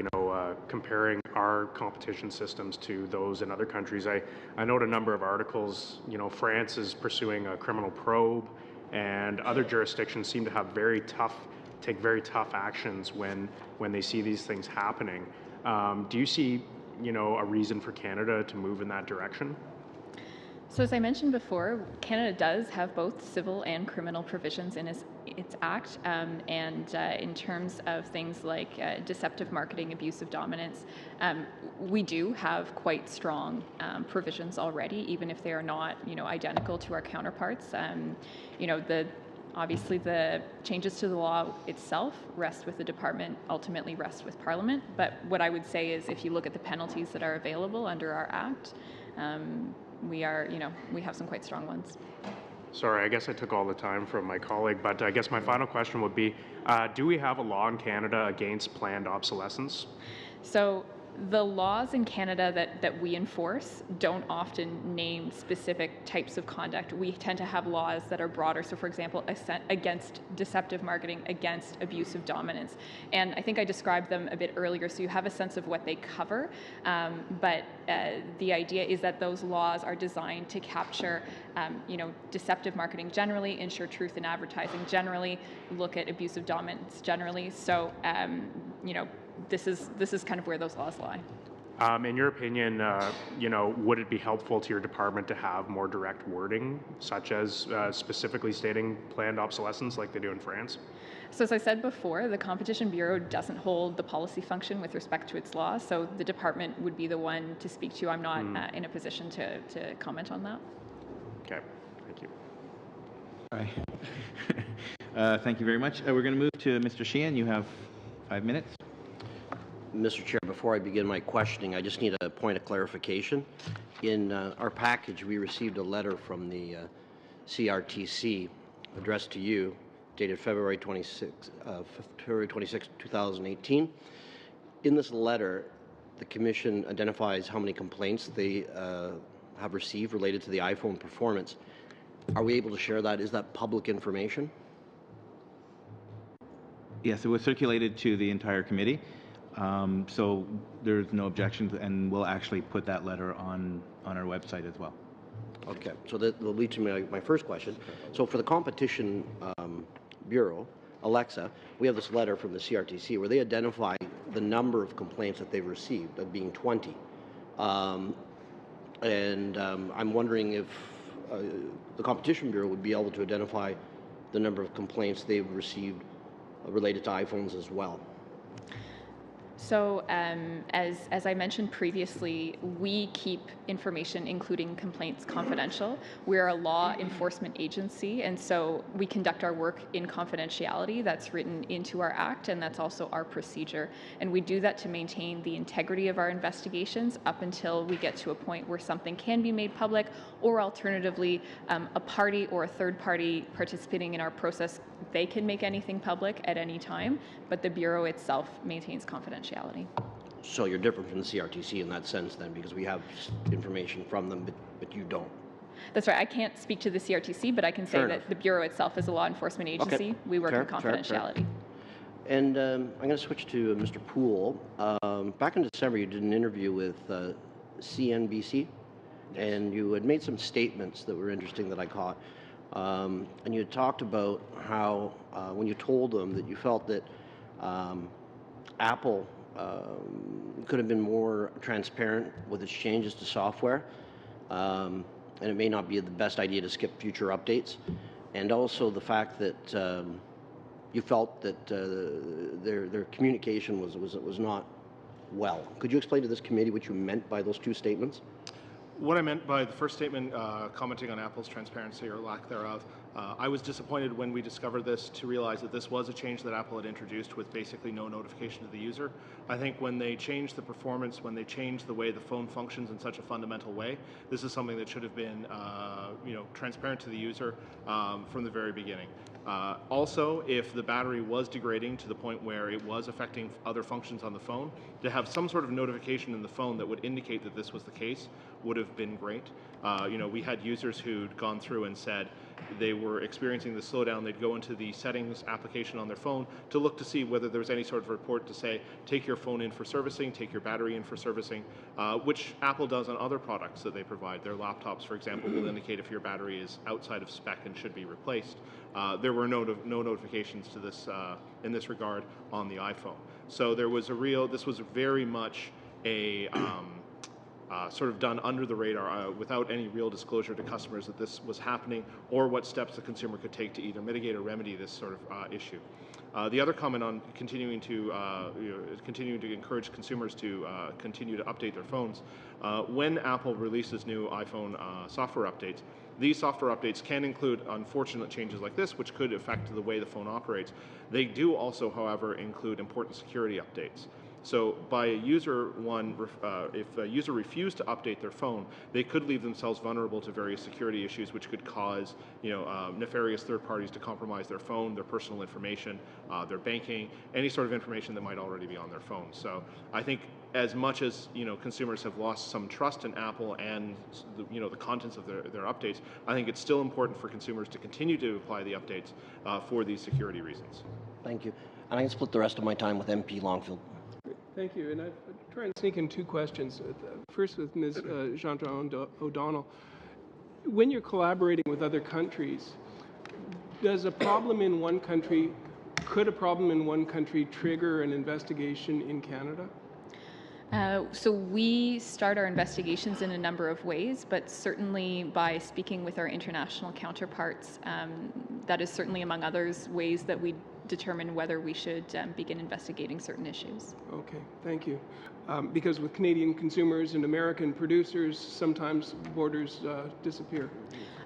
J: comparing our competition systems to those in other countries, I note a number of articles, France is pursuing a criminal probe, and other jurisdictions seem to have take very tough actions when they see these things happening. Do you see, a reason for Canada to move in that direction?
B: So as I mentioned before, Canada does have both civil and criminal provisions in its act, and in terms of things like deceptive marketing, abuse of dominance, we do have quite strong provisions already, even if they are not, identical to our counterparts. Obviously, the changes to the law itself rest with the department, ultimately rest with Parliament. But what I would say is, if you look at the penalties that are available under our act, we have some quite strong ones.
J: Sorry, I guess I took all the time from my colleague, but I guess my final question would be, do we have a law in Canada against planned obsolescence?
B: So The laws in Canada that we enforce don't often name specific types of conduct. We tend to have laws that are broader. So, for example, against deceptive marketing, against abusive dominance. And I think I described them a bit earlier, so you have a sense of what they cover. But the idea is that those laws are designed to capture, deceptive marketing generally, ensure truth in advertising generally, look at abusive dominance generally. So, this is kind of where those laws lie.
J: In your opinion, would it be helpful to your department to have more direct wording, such as specifically stating planned obsolescence like they do in France?
B: So as I said before, the Competition Bureau doesn't hold the policy function with respect to its laws, so the department would be the one to speak to. I'm not in a position to comment on that.
J: Okay, thank you.
A: All right. Thank you very much. We're going to move to Mr. Sheehan. You have 5 minutes.
K: Mr. Chair, before I begin my questioning, I just need a point of clarification. In our package, we received a letter from the CRTC addressed to you, dated February 26, 2018. In this letter, the Commission identifies how many complaints they have received related to the iPhone performance. Are we able to share that? Is that public information?
A: Yes, it was circulated to the entire committee. So there's no objections, and we'll actually put that letter on our website as well.
K: Okay, so that will lead to my first question. So for the Competition Bureau, Alexa, we have this letter from the CRTC where they identify the number of complaints that they've received, of being 20. I'm wondering if the Competition Bureau would be able to identify the number of complaints they've received related to iPhones as well.
B: So as I mentioned previously, we keep information, including complaints, confidential. We're a law enforcement agency, and so we conduct our work in confidentiality. That's written into our act, and that's also our procedure. And we do that to maintain the integrity of our investigations up until we get to a point where something can be made public, or alternatively, a party or a third party participating in our process, they can make anything public at any time, but the Bureau itself maintains confidentiality.
K: So you're different from the CRTC in that sense then, because we have information from them, but you don't.
B: That's right. I can't speak to the CRTC, but I can say that the Bureau itself is a law enforcement agency. Okay. We work in confidentiality.
K: Fair. And I'm going to switch to Mr. Poole. Back in December, you did an interview with CNBC, and you had made some statements that were interesting that I caught. And you had talked about how, when you told them that you felt that Apple could have been more transparent with its changes to software, and it may not be the best idea to skip future updates, and also the fact that you felt that their communication was not well. Could you explain to this committee what you meant by those two statements?
D: What I meant by the first statement, commenting on Apple's transparency or lack thereof, I was disappointed when we discovered this to realize that this was a change that Apple had introduced with basically no notification to the user. I think when they changed the performance, when they changed the way the phone functions in such a fundamental way, this is something that should have been transparent to the user from the very beginning. Also, if the battery was degrading to the point where it was affecting other functions on the phone, to have some sort of notification in the phone that would indicate that this was the case would have been great. We had users who'd gone through and said they were experiencing the slowdown. They'd go into the settings application on their phone to look to see whether there was any sort of report to say, take your phone in for servicing, take your battery in for servicing, which Apple does on other products that they provide. Their laptops, for example, will indicate if your battery is outside of spec and should be replaced. There were no notifications to this in this regard on the iPhone. So there was this was very much a sort of done under the radar without any real disclosure to customers that this was happening or what steps the consumer could take to either mitigate or remedy this sort of issue. The other comment on continuing to encourage consumers to continue to update their phones. When Apple releases new iPhone software updates, these software updates can include unfortunate changes like this, which could affect the way the phone operates. They do also, however, include important security updates. So by a user if a user refused to update their phone, they could leave themselves vulnerable to various security issues, which could cause nefarious third parties to compromise their phone, their personal information, their banking, any sort of information that might already be on their phone. So I think as much as consumers have lost some trust in Apple and the contents of their updates, I think it's still important for consumers to continue to apply the updates for these security reasons.
K: Thank you. And I can split the rest of my time with MP Longfield.
L: Thank you. And I'll try and sneak in two questions. First with Ms. Jean-John O'Donnell. When you're collaborating with other countries, could a problem in one country trigger an investigation in Canada?
B: So we start our investigations in a number of ways, but certainly by speaking with our international counterparts, that is certainly among others ways that we determine whether we should begin investigating certain issues.
L: Okay, thank you. Because with Canadian consumers and American producers, sometimes borders disappear.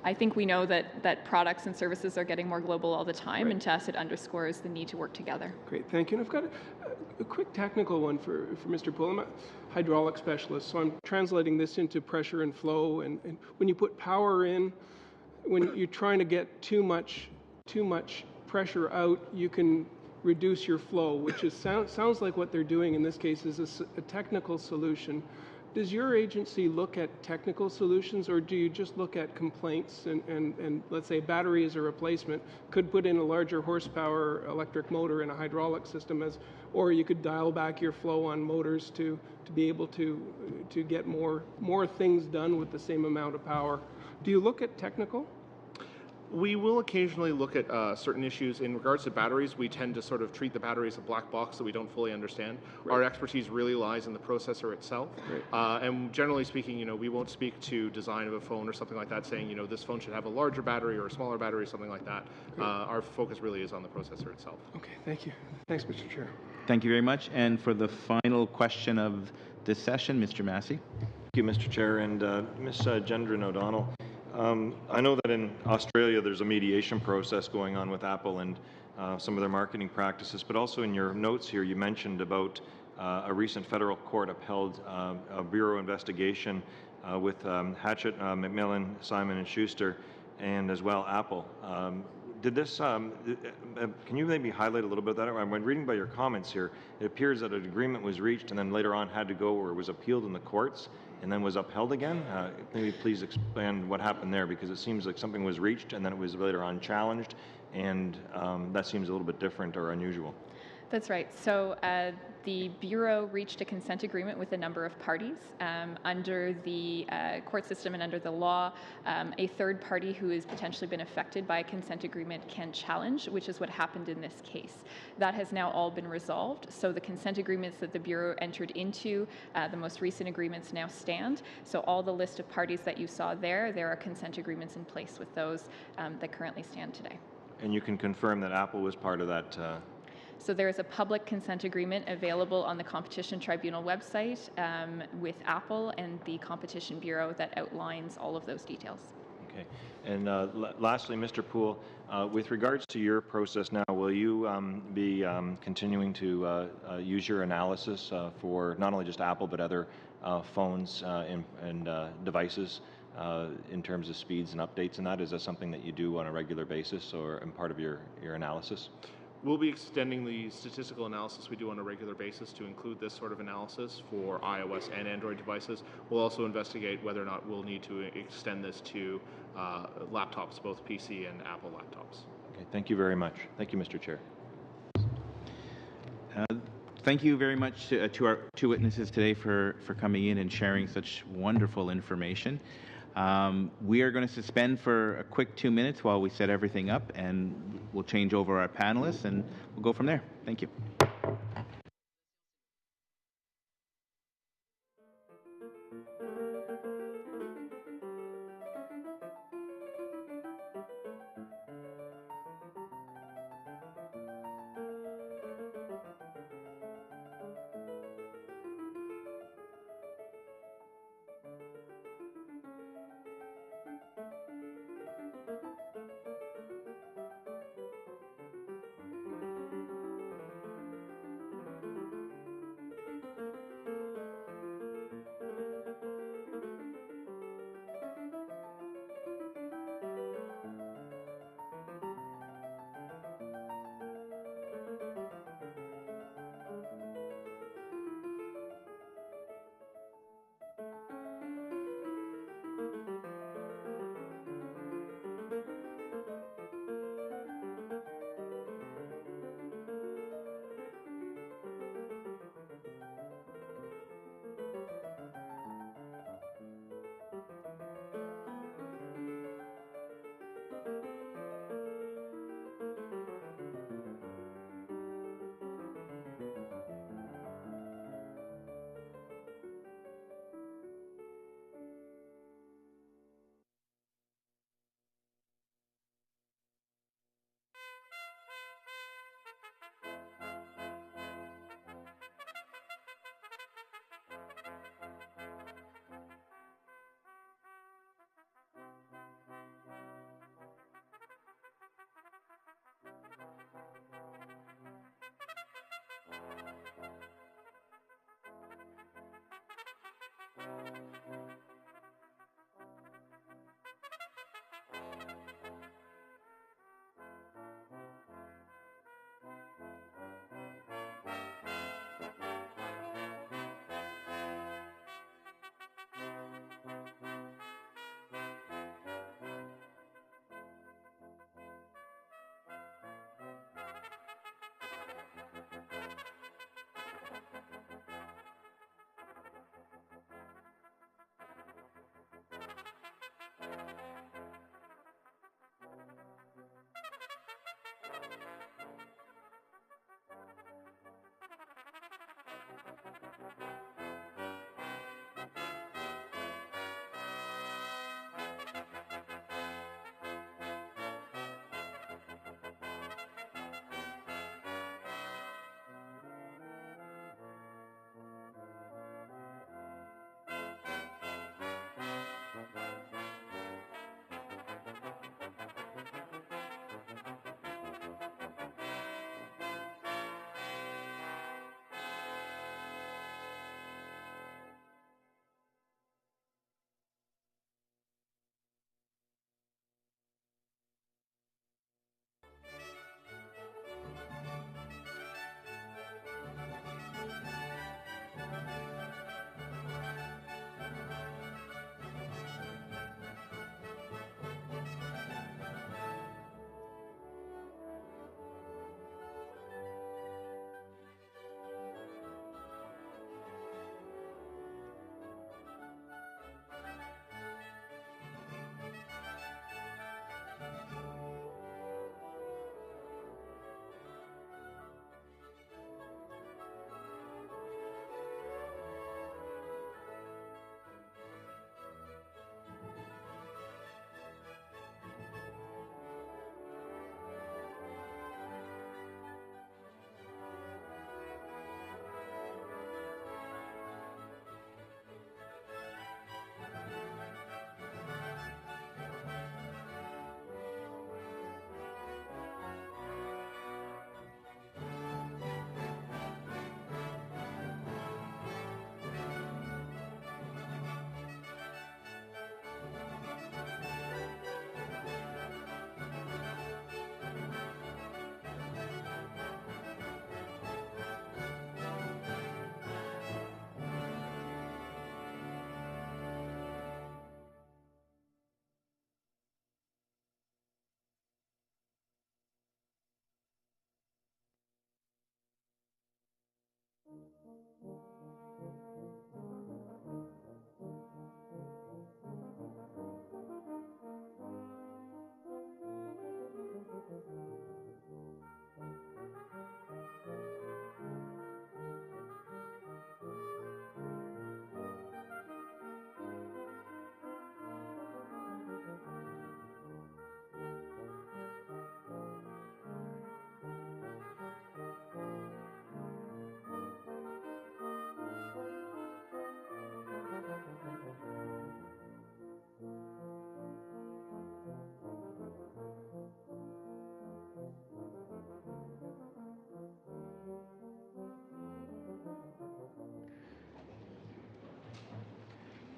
B: I think we know that products and services are getting more global all the time,
L: Right.
B: and to us it underscores the need to work together.
L: Great, thank you. And I've got a quick technical one for Mr. Poole. I'm a hydraulic specialist, so I'm translating this into pressure and flow. And when you put power in, when you're trying to get too much pressure out, you can reduce your flow, which sounds like what they're doing in this case is a technical solution. Does your agency look at technical solutions, or do you just look at complaints and let's say battery as a replacement, could put in a larger horsepower electric motor in a hydraulic system, or you could dial back your flow on motors to be able to get more things done with the same amount of power? Do you look at technical?
D: We will occasionally look at certain issues. In regards to batteries, we tend to sort of treat the battery as a black box that we don't fully understand. Right. Our expertise really lies in the processor itself. Right. And generally speaking, we won't speak to design of a phone or something like that, saying, this phone should have a larger battery or a smaller battery, something like that. Our focus really is on the processor itself.
L: Okay, thank you. Thanks, Mr. Chair.
A: Thank you very much. And for the final question of this session, Mr. Massey.
H: Thank you, Mr. Chair. And Ms. Gendron O'Donnell, I know that in Australia there's a mediation process going on with Apple and some of their marketing practices, but also in your notes here you mentioned about a recent federal court upheld a Bureau investigation with Hatchett, Macmillan, Simon & Schuster, and as well Apple. Did this, can you maybe highlight a little bit of that? When reading by your comments here, it appears that an agreement was reached and then later on had to go or was appealed in the courts and then was upheld again. Maybe please expand what happened there, because it seems like something was reached and then it was later on challenged, and that seems a little bit different or unusual.
B: That's right. So the Bureau reached a consent agreement with a number of parties. Under the court system and under the law, a third party who has potentially been affected by a consent agreement can challenge, which is what happened in this case. That has now all been resolved. So the consent agreements that the Bureau entered into, the most recent agreements now stand. So all the list of parties that you saw there are consent agreements in place with those that currently stand today.
H: And you can confirm that Apple was part of that?
B: So there is a public consent agreement available on the Competition Tribunal website with Apple and the Competition Bureau that outlines all of those details.
H: Okay. And lastly, Mr. Poole, with regards to your process now, will you be continuing to use your analysis for not only just Apple but other phones and devices in terms of speeds and updates and that? Is that something that you do on a regular basis or in part of your analysis?
D: We'll be extending the statistical analysis we do on a regular basis to include this sort of analysis for iOS and Android devices. We'll also investigate whether or not we'll need to extend this to laptops, both PC and Apple laptops.
H: Okay, thank you very much. Thank you, Mr. Chair.
A: Thank you very much to our two witnesses today for coming in and sharing such wonderful information. We are going to suspend for a quick 2 minutes while we set everything up, and we'll change over our panelists, and we'll go from there. Thank you.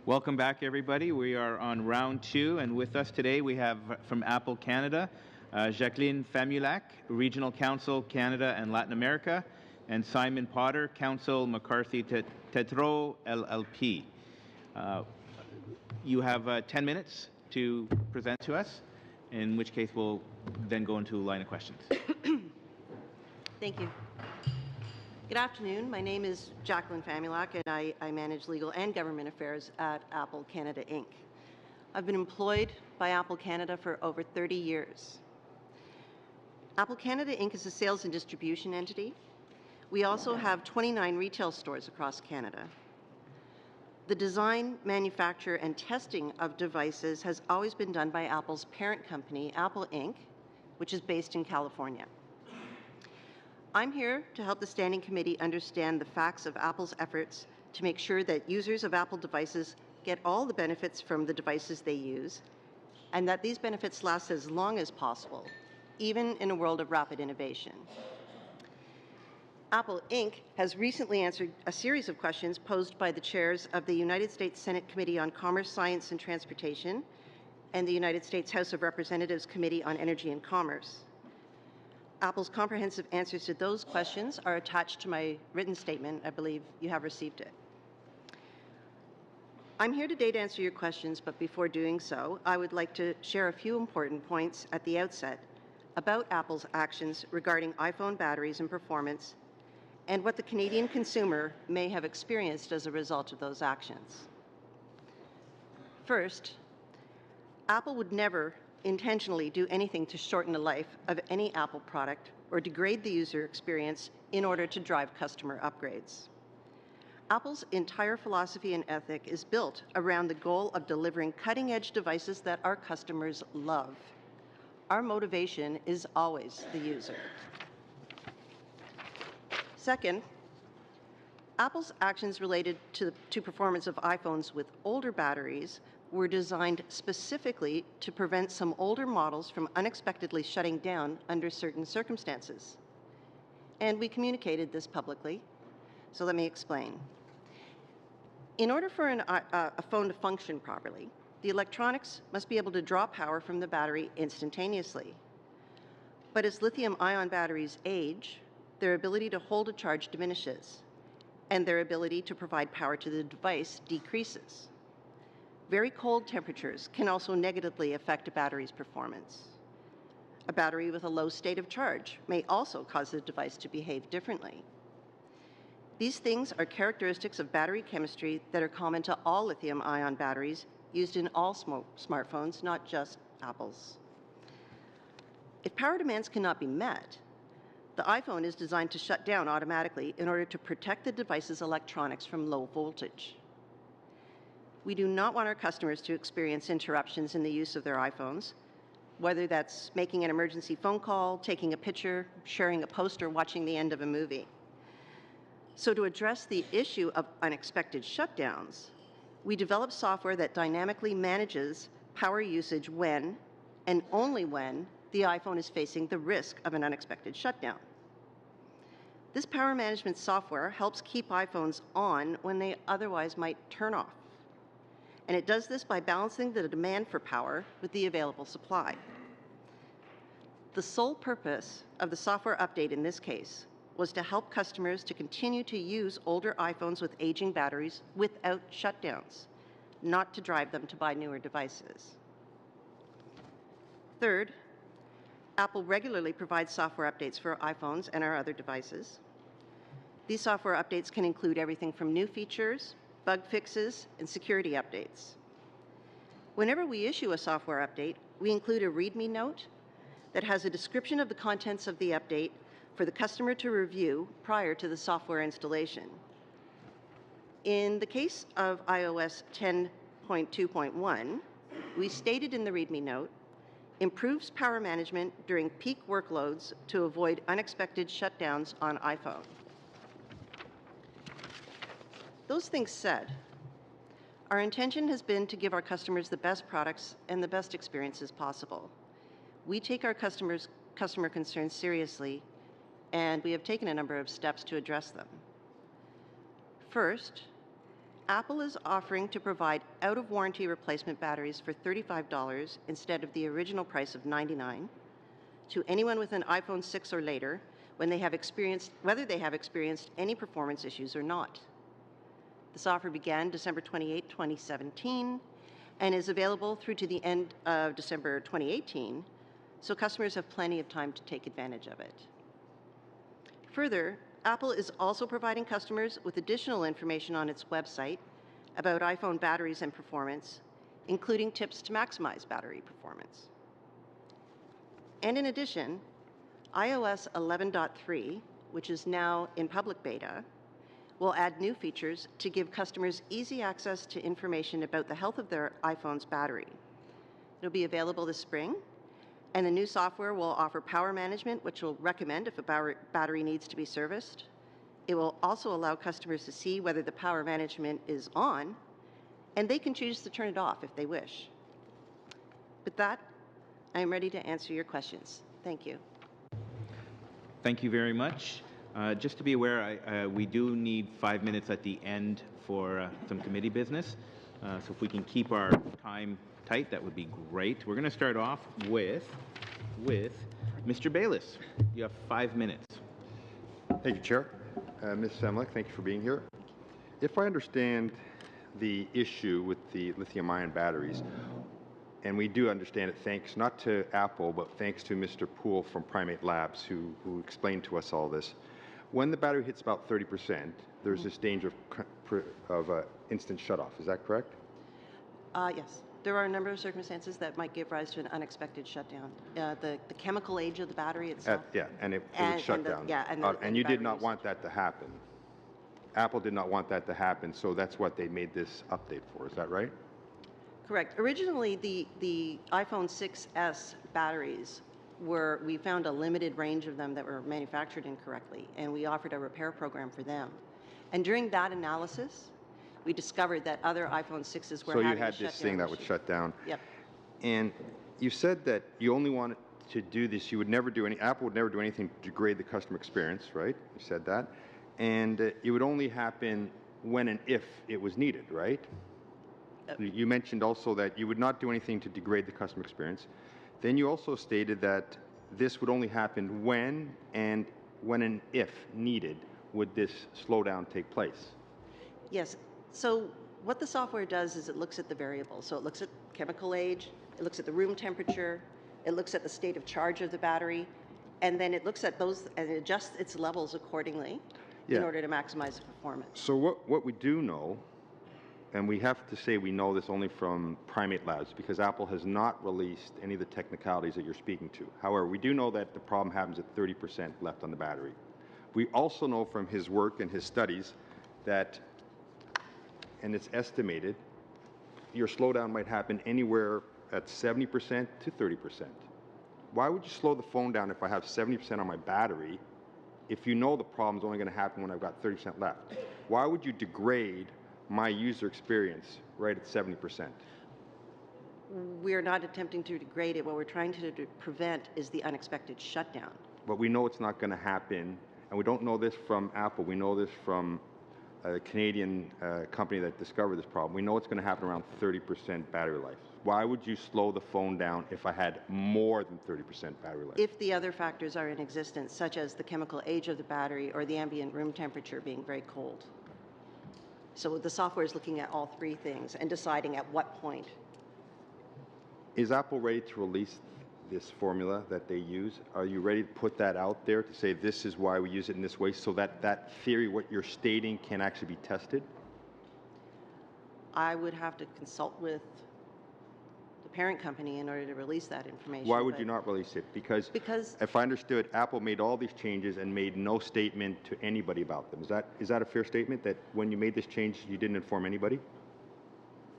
A: Welcome back, everybody. We are on round 2, and with us today we have from Apple Canada, Jacqueline Famulac, Regional Counsel, Canada and Latin America, and Simon Potter, Counsel, McCarthy Tétrault, LLP. You have 10 minutes to present to us, in which case we'll then go into a line of questions.
M: Thank you. Good afternoon. My name is Jacqueline Famulac, and I manage legal and government affairs at Apple Canada, Inc. I've been employed by Apple Canada for over 30 years. Apple Canada, Inc. is a sales and distribution entity. We also have 29 retail stores across Canada. The design, manufacture, and testing of devices has always been done by Apple's parent company, Apple Inc., which is based in California. I'm here to help the Standing Committee understand the facts of Apple's efforts to make sure that users of Apple devices get all the benefits from the devices they use, and that these benefits last as long as possible, even in a world of rapid innovation. Apple Inc. has recently answered a series of questions posed by the chairs of the United States Senate Committee on Commerce, Science, and Transportation and the United States House of Representatives Committee on Energy and Commerce. Apple's comprehensive answers to those questions are attached to my written statement. I believe you have received it. I'm here today to answer your questions, but before doing so, I would like to share a few important points at the outset about Apple's actions regarding iPhone batteries and performance, and what the Canadian consumer may have experienced as a result of those actions. First, Apple would never intentionally do anything to shorten the life of any Apple product or degrade the user experience in order to drive customer upgrades. Apple's entire philosophy and ethic is built around the goal of delivering cutting-edge devices that our customers love. Our motivation is always the user. Second, Apple's actions related to performance of iPhones with older batteries were designed specifically to prevent some older models from unexpectedly shutting down under certain circumstances. And we communicated this publicly, so let me explain. In order for a phone to function properly, the electronics must be able to draw power from the battery instantaneously. But as lithium-ion batteries age, their ability to hold a charge diminishes, and their ability to provide power to the device decreases. Very cold temperatures can also negatively affect a battery's performance. A battery with a low state of charge may also cause the device to behave differently. These things are characteristics of battery chemistry that are common to all lithium-ion batteries used in all smartphones, not just Apple's. If power demands cannot be met, the iPhone is designed to shut down automatically in order to protect the device's electronics from low voltage. We do not want our customers to experience interruptions in the use of their iPhones, whether that's making an emergency phone call, taking a picture, sharing a post, or watching the end of a movie. So to address the issue of unexpected shutdowns, we developed software that dynamically manages power usage when, and only when, the iPhone is facing the risk of an unexpected shutdown. This power management software helps keep iPhones on when they otherwise might turn off. And it does this by balancing the demand for power with the available supply. The sole purpose of the software update in this case was to help customers to continue to use older iPhones with aging batteries without shutdowns, not to drive them to buy newer devices. Third, Apple regularly provides software updates for iPhones and our other devices. These software updates can include everything from new features, bug fixes, and security updates. Whenever we issue a software update, we include a README note that has a description of the contents of the update for the customer to review prior to the software installation. In the case of iOS 10.2.1, we stated in the README note, improves power management during peak workloads to avoid unexpected shutdowns on iPhone. Those things said, our intention has been to give our customers the best products and the best experiences possible. We take our customer concerns seriously, and we have taken a number of steps to address them. First, Apple is offering to provide out-of-warranty replacement batteries for $35 instead of the original price of $99 to anyone with an iPhone 6 or later when they have experienced, whether they have experienced any performance issues or not. This offer began December 28, 2017, and is available through to the end of December 2018, so customers have plenty of time to take advantage of it. Further, Apple is also providing customers with additional information on its website about iPhone batteries and performance, including tips to maximize battery performance. And in addition, iOS 11.3, which is now in public beta, will add new features to give customers easy access to information about the health of their iPhone's battery. It'll be available this spring, and the new software will offer power management, which will recommend if a battery needs to be serviced. It will also allow customers to see whether the power management is on, and they can choose to turn it off if they wish. With that, I am ready to answer your questions. Thank you.
A: Thank you very much. Just to be aware, we do need 5 minutes at the end for some committee business. So if we can keep our time tight, that would be great. We're going to start off with Mr. Bayless. You have 5 minutes.
I: Thank you, Chair. Ms. Semlich, thank you for being here. If I understand the issue with the lithium-ion batteries, and we do understand it thanks not to Apple, but thanks to Mr. Poole from Primate Labs, who explained to us all this. When the battery hits about 30%, there's this danger of instant shutoff. Is that correct?
M: Yes. There are a number of circumstances that might give rise to an unexpected shutdown. The chemical age of the battery itself.
I: Yeah, and it would shut down. And you did not want that to happen. Apple did not want that to happen, so that's what they made this update for. Is that right?
M: Correct. Originally, the iPhone 6s batteries we found a limited range of them that were manufactured incorrectly, and we offered a repair program for them. And during that analysis, we discovered that other iPhone 6s were having a shutdown. So you had
I: this thing that would shut down.
M: Yep.
I: And you said that you only wanted to do this. You would never do Apple would never do anything to degrade the customer experience, right? You said that. And it would only happen when and if it was needed, right? You mentioned also that you would not do anything to degrade the customer experience. Then you also stated that this would only happen when and if needed would this slowdown take place.
M: Yes. So what the software does is it looks at the variables. So it looks at chemical age, it looks at the room temperature, it looks at the state of charge of the battery, and then it looks at those and it adjusts its levels accordingly in order to maximize the performance.
I: So what we do know, and we have to say we know this only from Primate Labs because Apple has not released any of the technicalities that you're speaking to. However, we do know that the problem happens at 30% left on the battery. We also know from his work and his studies that, and it's estimated, your slowdown might happen anywhere at 70% to 30%. Why would you slow the phone down if I have 70% on my battery if you know the problem's only going to happen when I've got 30% left? Why would you degrade my user experience right at 70%?
M: We're not attempting to degrade it. What we're trying to prevent is the unexpected shutdown.
I: But we know it's not going to happen, and we don't know this from Apple. We know this from a Canadian company that discovered this problem. We know it's going to happen around 30% battery life. Why would you slow the phone down if I had more than 30% battery life?
M: If the other factors are in existence, such as the chemical age of the battery or the ambient room temperature being very cold. So the software is looking at all three things and deciding at what point.
I: Is Apple ready to release this formula that they use? Are you ready to put that out there to say this is why we use it in this way so that that theory, what you're stating, can actually be tested?
M: I would have to consult with the parent company in order to release that information.
I: Why would you not release it? Because if I understood, Apple made all these changes and made no statement to anybody about them. Is that a fair statement, that when you made this change, you didn't inform anybody?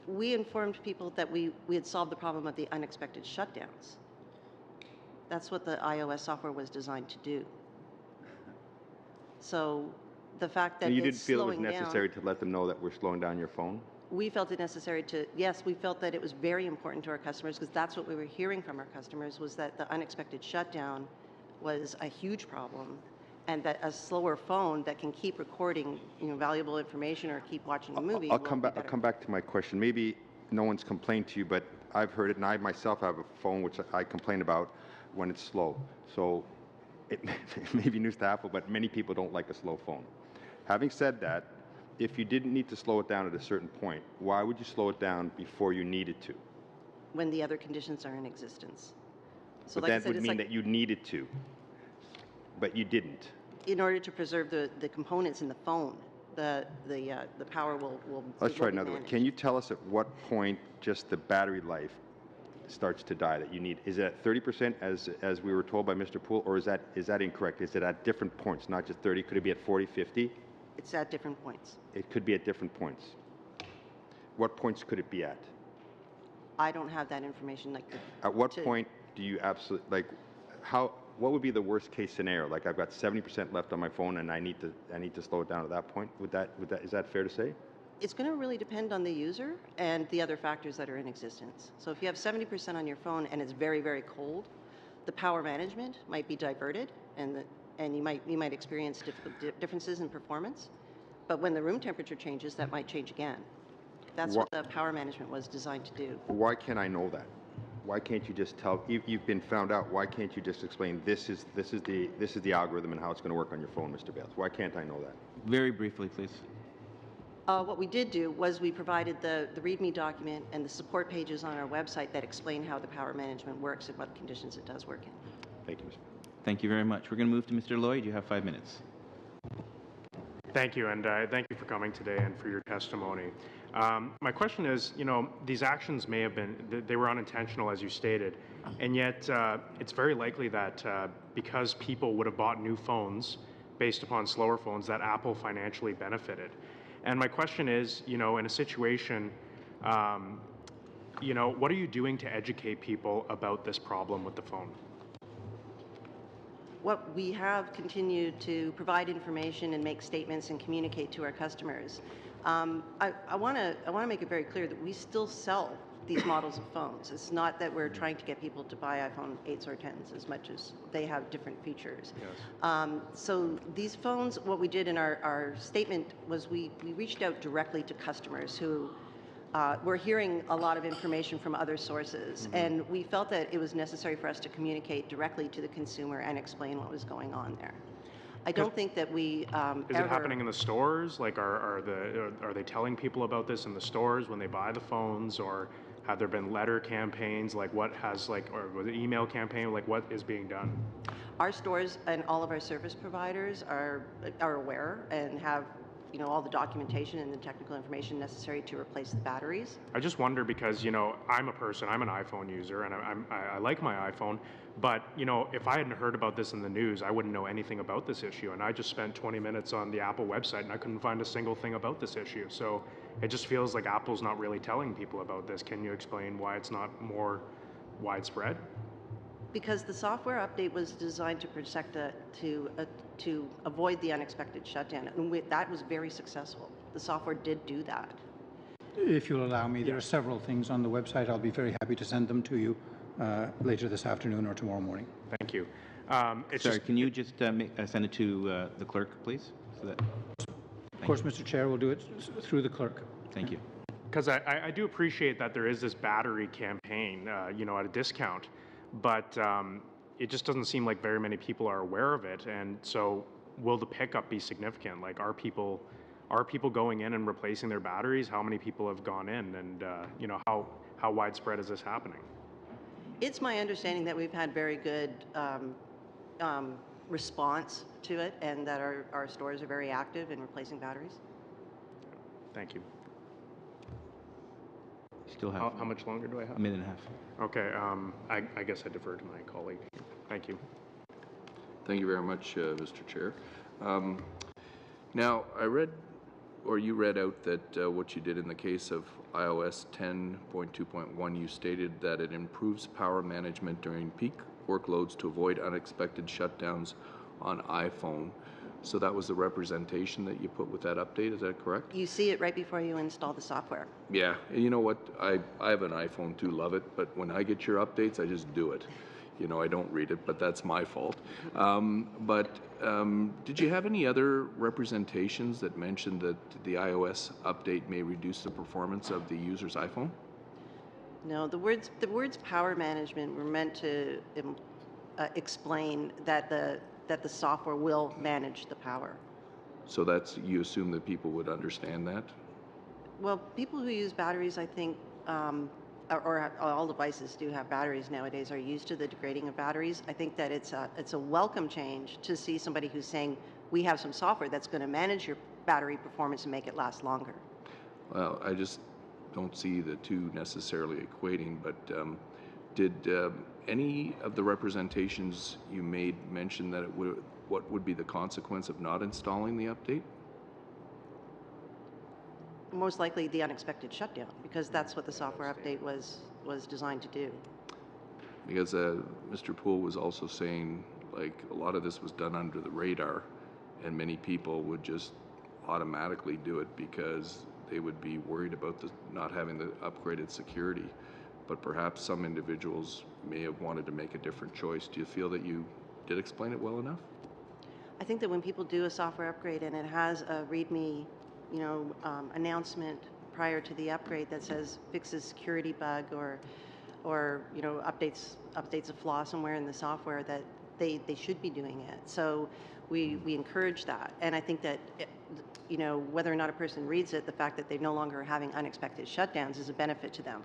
M: We informed people that we had solved the problem of the unexpected shutdowns. That's what the iOS software was designed to do. So the fact that
I: you didn't feel it was necessary to let them know that we're slowing down your phone?
M: We felt it necessary to, yes, we felt that it was very important to our customers because that's what we were hearing from our customers, was that the unexpected shutdown was a huge problem and that a slower phone that can keep recording, valuable information or keep watching a movie.
I: I'll come back to my question. Maybe no one's complained to you, but I've heard it, and I myself have a phone which I complain about when it's slow. So it may be news to Apple, but many people don't like a slow phone. Having said that, if you didn't need to slow it down at a certain point, why would you slow it down before you needed to?
M: When the other conditions are in existence. So
I: But
M: like I
I: that
M: said,
I: would mean that you needed to, but you didn't.
M: in order to preserve the components in the phone, the power will
I: Let's try
M: will be
I: another one.
M: managed.
I: Can you tell us at what point just the battery life starts to die that you need? Is it at 30% as we were told by Mr. Poole, or is that incorrect? Is it at different points, not just 30? Could it be at 40, 50?
M: It's at different points.
I: It could be at different points. What points could it be at?
M: I don't have that information.
I: At what point do you absolutely, what would be the worst case scenario? Like I've got 70% left on my phone and I need to slow it down at that point? Is that fair to say?
M: It's going to really depend on the user and the other factors that are in existence. So if you have 70% on your phone and it's very, very cold, the power management might be diverted and you might experience differences in performance. But when the room temperature changes, that might change again. That's what the power management was designed to do.
I: Why can't I know that? Why can't you just tell? You've been found out. Why can't you just explain this is the algorithm and how it's going to work on your phone, Mr. Bales? Why can't I know that?
A: Very briefly, please.
M: What we did do was we provided the README document and the support pages on our website that explain how the power management works and what conditions it does work in.
I: Thank you, Mr.
A: Thank you very much. We're going to move to Mr. Lloyd. You have 5 minutes.
J: Thank you, and thank you for coming today and for your testimony. My question is, these actions may have been, they were unintentional, as you stated, and yet it's very likely that because people would have bought new phones based upon slower phones, that Apple financially benefited. And my question is, in a situation, what are you doing to educate people about this problem with the phone?
M: What we have continued to provide information and make statements and communicate to our customers. I want to make it very clear that we still sell these models of phones. It's not that we're trying to get people to buy iPhone 8s or 10s as much as they have different features. Yes. So these phones, what we did in our statement was we reached out directly to customers who were hearing a lot of information from other sources, and we felt that it was necessary for us to communicate directly to the consumer and explain what was going on there. I don't think that we
J: Is it happening in the stores? Like, are they telling people about this in the stores when they buy the phones, or have there been letter campaigns? Like, or was it email campaign? Like, what is being done?
M: Our stores and all of our service providers are aware and have all the documentation and the technical information necessary to replace the batteries.
J: I just wonder because, I'm an iPhone user, and I like my iPhone, but, if I hadn't heard about this in the news, I wouldn't know anything about this issue, and I just spent 20 minutes on the Apple website, and I couldn't find a single thing about this issue. So it just feels like Apple's not really telling people about this. Can you explain why it's not more widespread?
M: Because the software update was designed to protect to avoid the unexpected shutdown, and that was very successful. The software did do that.
N: If you'll allow me, there are several things on the website. I'll be very happy to send them to you later this afternoon or tomorrow morning.
J: Thank you.
A: Sorry, can you just send it to the clerk, please?
N: Of course, Mr. Chair, we'll do it through the clerk.
A: Thank you.
J: Because I do appreciate that there is this battery campaign, at a discount, but it just doesn't seem like very many people are aware of it. And so will the pickup be significant? Like, are people going in and replacing their batteries? How many people have gone in? And, how widespread is this happening?
M: It's my understanding that we've had very good response to it, and that our stores are very active in replacing batteries.
J: Thank you.
A: Still have.
J: How much longer do I have?
A: A minute and a half.
J: Okay. I guess I defer to my colleague. Thank you.
G: Thank you very much, Mr. Chair. Now, you read out that what you did in the case of iOS 10.2.1, you stated that it improves power management during peak workloads to avoid unexpected shutdowns on iPhone. So that was the representation that you put with that update, is that correct?
M: You see it right before you install the software.
G: Yeah, and you know what? I have an iPhone too, love it, but when I get your updates, I just do it. You know, I don't read it, but that's my fault. Did you have any other representations that mentioned that the iOS update may reduce the performance of the user's iPhone?
M: No, the words power management were meant to explain that the software will manage the power.
G: So that's, you assume that people would understand that?
M: Well, people who use batteries, I think, or all devices do have batteries nowadays, are used to the degrading of batteries. I think that it's a welcome change to see somebody who's saying, we have some software that's going to manage your battery performance and make it last longer.
G: Well, I just don't see the two necessarily equating, but did any of the representations you made mention that what would be the consequence of not installing the update?
M: Most likely the unexpected shutdown, because that's what the software update was designed to do.
G: Because Mr. Poole was also saying, like, a lot of this was done under the radar, and many people would just automatically do it because they would be worried about not having the upgraded security. But perhaps some individuals may have wanted to make a different choice. Do you feel that you did explain it well enough?
M: I think that when people do a software upgrade and it has a README, announcement prior to the upgrade that says fixes security bug or updates a flaw somewhere in the software, that they should be doing it. So we encourage that, and I think that whether or not a person reads it, the fact that they're no longer having unexpected shutdowns is a benefit to them.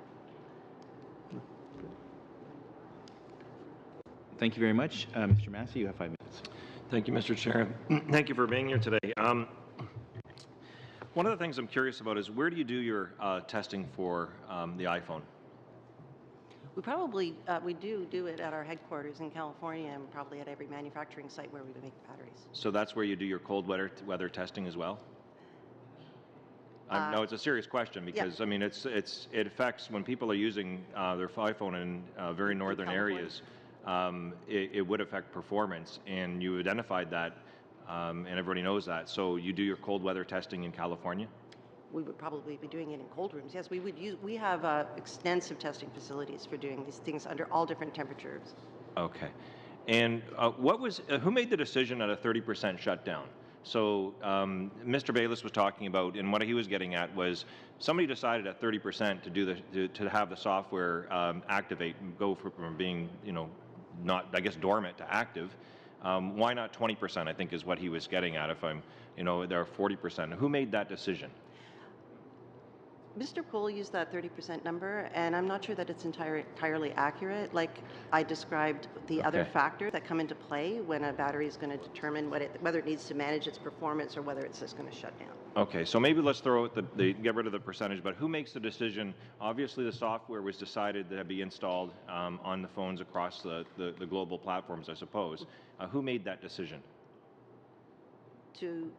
A: Thank you very much. Mr. Massey, you have 5 minutes.
H: Thank you, Mr. Chair. Thank you for being here today. One of the things I'm curious about is, where do you do your testing for the iPhone?
M: We probably we do it at our headquarters in California, and probably at every manufacturing site where we make batteries.
H: So that's where you do your cold weather testing as well? No, it's a serious question, because yeah. I mean, it affects when people are using their iPhone in very northern areas. It would affect performance, and you identified that, and everybody knows that. So you do your cold weather testing in California?
M: We would probably be doing it in cold rooms. Yes, we have extensive testing facilities for doing these things under all different temperatures.
H: Okay. And who made the decision at a 30% shutdown? So Mr. Bayliss was talking about, and what he was getting at was, somebody decided at 30% to have the software activate and go from being, not, I guess, dormant to active. Why not 20%, I think is what he was getting at. If I'm, there are 40%. Who made that decision?
M: Mr. Poole used that 30% number, and I'm not sure that it's entirely accurate. Like I described, the other factors that come into play when a battery is going to determine whether it needs to manage its performance or whether it's just going to shut down.
H: Okay, so maybe let's throw out get rid of the percentage, but who makes the decision? Obviously, the software was decided to be installed on the phones across the global platforms, I suppose. Who made that decision?
M: To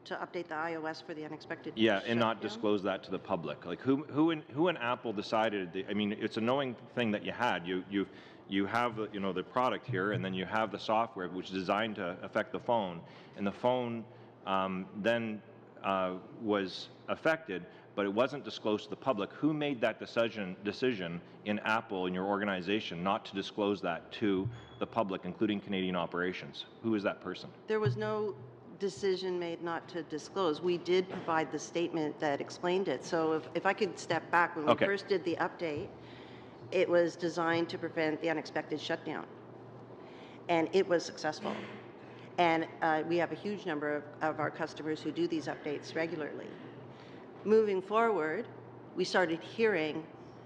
M: update the iOS for the unexpected
H: shutdown? And not disclose that to the public. Like who in Apple decided? I mean, it's a knowing thing that you had. You have the product here, and then you have the software which is designed to affect the phone, and the phone then was affected, but it wasn't disclosed to the public. Who made that decision in Apple, in your organization, not to disclose that to the public, including Canadian operations? Who is that person?
M: There was no decision made not to disclose. We did provide the statement that explained it. So if I could step back, when we first did the update, it was designed to prevent the unexpected shutdown, and it was successful. And we have a huge number of our customers who do these updates regularly. Moving forward, we started hearing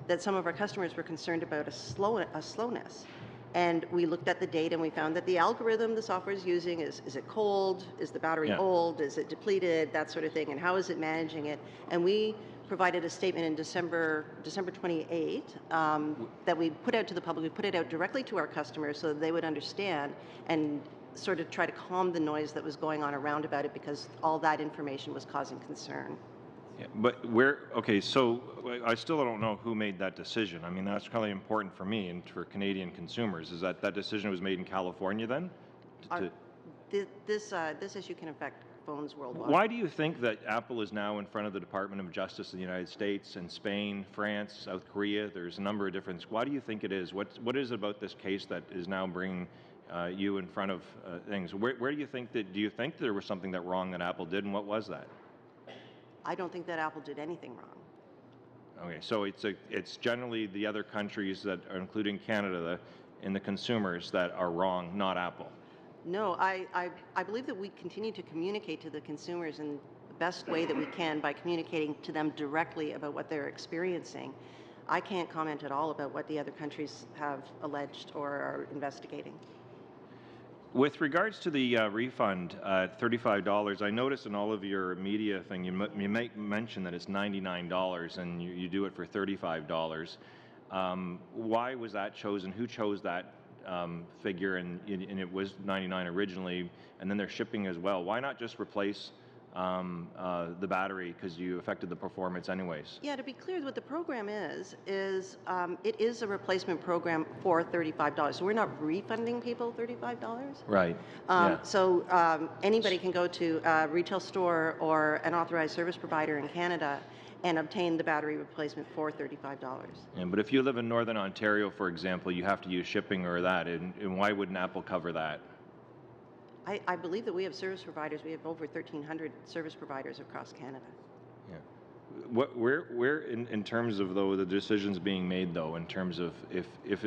M: that some of our customers were concerned about a slowness. And we looked at the data, and we found that the algorithm the software is using is it cold? Is the battery old? Is it depleted? That sort of thing. And how is it managing it? And we provided a statement in December 28 that we put out to the public. We put it out directly to our customers so that they would understand and sort of try to calm the noise that was going on around about it, because all that information was causing concern.
H: Yeah, but so I still don't know who made that decision. I mean, that's really important for me and for Canadian consumers. Is that decision was made in California then?
M: This issue can affect phones worldwide.
H: Why do you think that Apple is now in front of the Department of Justice in the United States and Spain, France, South Korea? There's a number of different. Why do you think it is? What is it about this case that is now bringing you in front of things? Where do you think that? Do you think there was something that wrong that Apple did, and what was that?
M: I don't think that Apple did anything wrong.
H: Okay, so it's generally the other countries that are, including Canada, and the consumers that are wrong, not Apple.
M: No, I believe that we continue to communicate to the consumers in the best way that we can by communicating to them directly about what they're experiencing. I can't comment at all about what the other countries have alleged or are investigating.
H: With regards to the refund, $35, I noticed in all of your media thing, you make mention that it's $99 and you do it for $35. Why was that chosen? Who chose that figure? And it was $99 originally, and then they're shipping as well. Why not just replace the battery, because you affected the performance anyways?
M: Yeah, to be clear, what the program is it is a replacement program for $35. So we're not refunding people $35.
H: Right.
M: So anybody can go to a retail store or an authorized service provider in Canada and obtain the battery replacement for $35.
H: Yeah, but if you live in Northern Ontario, for example, you have to use shipping or that, and why wouldn't Apple cover that?
M: I believe that we have service providers. We have over 1,300 service providers across Canada.
H: Yeah. Where in terms of, though, the decisions being made, though, in terms of if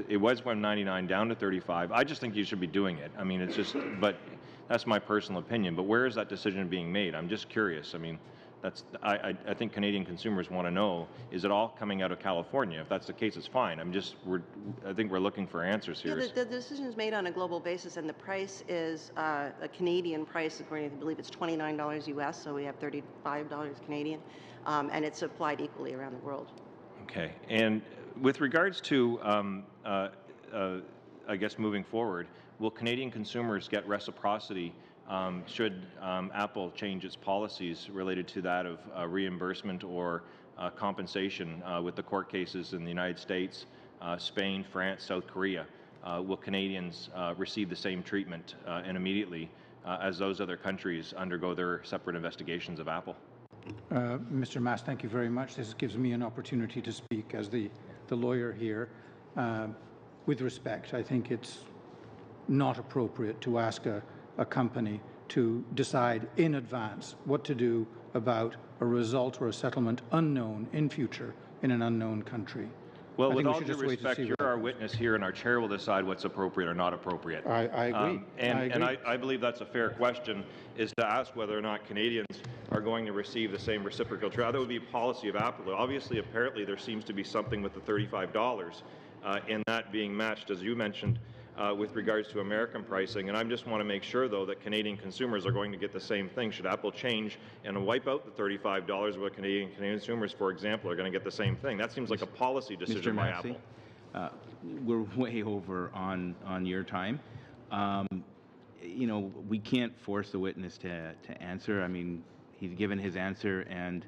H: it was from $99 down to $35, I just think you should be doing it. I mean, it's just, but that's my personal opinion. But where is that decision being made? I'm just curious. I mean, I think Canadian consumers want to know, is it all coming out of California? If that's the case, it's fine. I think we're looking for answers here.
M: Yeah, the decision is made on a global basis, and the price is a Canadian price. According to, I believe it's $29 US, so we have $35 Canadian, and it's applied equally around the world.
H: Okay. And with regards to, I guess, moving forward, will Canadian consumers get reciprocity should Apple change its policies related to that of reimbursement or compensation with the court cases in the United States, Spain, France, South Korea? Will Canadians receive the same treatment and immediately as those other countries undergo their separate investigations of Apple?
N: Mr. Mass, thank you very much. This gives me an opportunity to speak as the lawyer here. With respect, I think it's not appropriate to ask a company to decide in advance what to do about a result or a settlement unknown in future in an unknown country.
H: Well, with all due respect, you're our witness here, and our chair will decide what's appropriate or not appropriate.
N: I agree.
H: And I believe that's a fair question, is to ask whether or not Canadians are going to receive the same reciprocal treatment. That would be a policy of Apple. Obviously, apparently, there seems to be something with the $35 in that being matched, as you mentioned, with regards to American pricing. And I just want to make sure, though, that Canadian consumers are going to get the same thing. Should Apple change and wipe out the $35, what Canadian consumers, for example, are going to get the same thing? That seems like a policy decision by Apple.
A: We're way over on your time. You know, we can't force the witness to answer. I mean, he's given his answer, and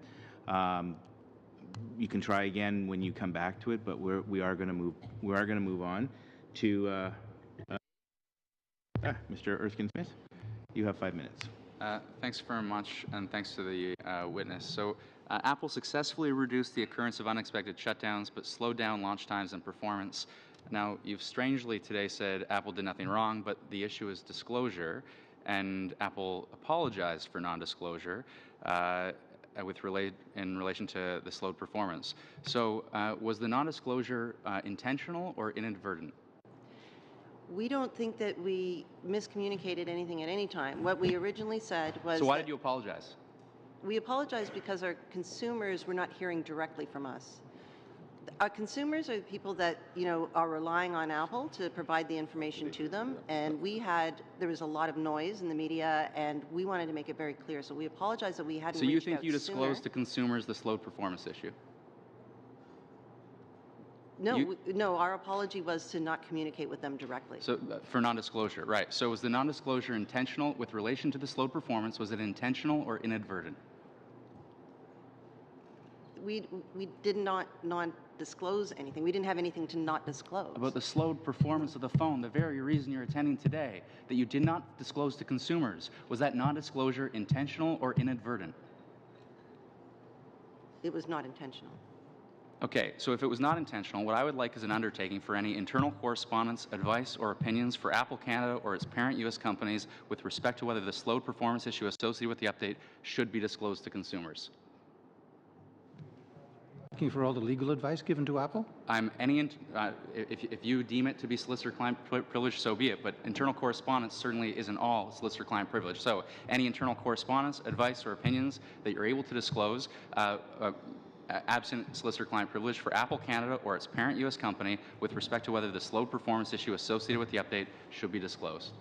A: you can try again when you come back to it. But we are going to move on to Mr. Erskine-Smith. You have 5 minutes.
O: Thanks very much, and thanks to the witness. So, Apple successfully reduced the occurrence of unexpected shutdowns, but slowed down launch times and performance. Now, you've strangely today said Apple did nothing wrong, but the issue is disclosure, and Apple apologized for non-disclosure in relation to the slowed performance. So, was the non-disclosure intentional or inadvertent?
M: We don't think that we miscommunicated anything at any time. What we originally said was...
O: So why did you apologize?
M: We apologized because our consumers were not hearing directly from us. Our consumers are the people that, you know, are relying on Apple to provide the information to them, and there was a lot of noise in the media, and we wanted to make it very clear. So we apologize that we hadn't reached out sooner.
O: So you think you disclosed to consumers the slowed performance issue?
M: No, our apology was to not communicate with them directly.
O: So for non-disclosure, right. So was the non-disclosure intentional with relation to the slowed performance? Was it intentional or inadvertent?
M: We did not disclose anything. We didn't have anything to not disclose.
O: About the slowed performance of the phone, the very reason you're attending today, that you did not disclose to consumers. Was that non-disclosure intentional or inadvertent?
M: It was not intentional.
O: Okay, so if it was not intentional, what I would like is an undertaking for any internal correspondence, advice, or opinions for Apple Canada or its parent U.S. companies with respect to whether the slowed performance issue associated with the update should be disclosed to consumers.
N: Looking for all the legal advice given to Apple?
O: If you deem it to be solicitor-client privilege, so be it. But internal correspondence certainly isn't all solicitor-client privilege. So any internal correspondence, advice, or opinions that you're able to disclose, absent solicitor-client privilege for Apple Canada or its parent U.S. company with respect to whether the slowed performance issue associated with the update should be disclosed.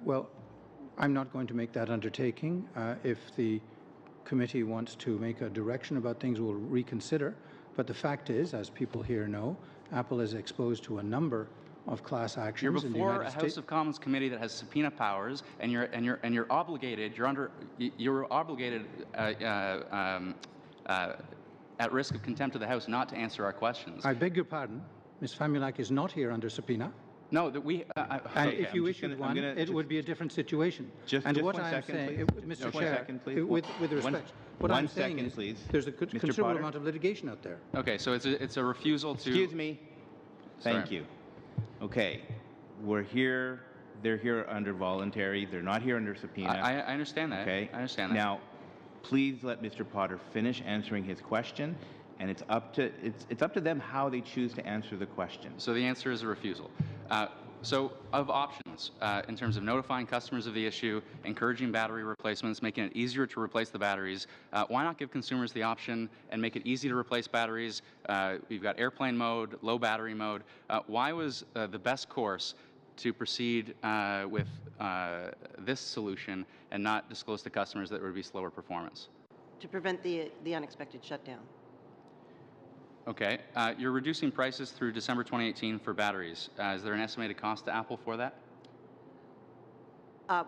N: Well, I'm not going to make that undertaking. If the committee wants to make a direction about things, we'll reconsider. But the fact is, as people here know, Apple is exposed to a number of class actions
O: You're
N: in the
O: before
N: United
O: a
N: States.
O: House of Commons committee that has subpoena powers, and you're obligated. You're obligated at risk of contempt of the House not to answer our questions.
N: I beg your pardon. Ms. Famulak is not here under subpoena.
O: No, that we.
N: And if you issued one, it would be a different situation.
A: Just
N: what
A: one
N: I'm
A: second,
N: saying,
A: please.
N: Mr.
A: One
N: Chair,
A: second, please.
N: with respect, what
A: one
N: I'm saying
A: second,
N: is
A: please.
N: there's a
A: Mr.
N: considerable
A: Potter?
N: amount of litigation out there.
O: Okay, so it's a refusal to.
A: Excuse me. Thank
O: Sorry.
A: you. Okay, we're here. They're here under voluntary. They're not here under subpoena.
O: I understand that.
A: Okay.
O: I understand that.
A: Now, please let Mr. Potter finish answering his question, and it's up to them how they choose to answer the question.
O: So the answer is a refusal. So of options, in terms of notifying customers of the issue, encouraging battery replacements, making it easier to replace the batteries, why not give consumers the option and make it easy to replace batteries? We've got airplane mode, low battery mode. Why was the best course to proceed with this solution and not disclose to customers that it would be slower performance?
M: To prevent the unexpected shutdown.
O: Okay. You're reducing prices through December 2018 for batteries. Is there an estimated cost to Apple for that?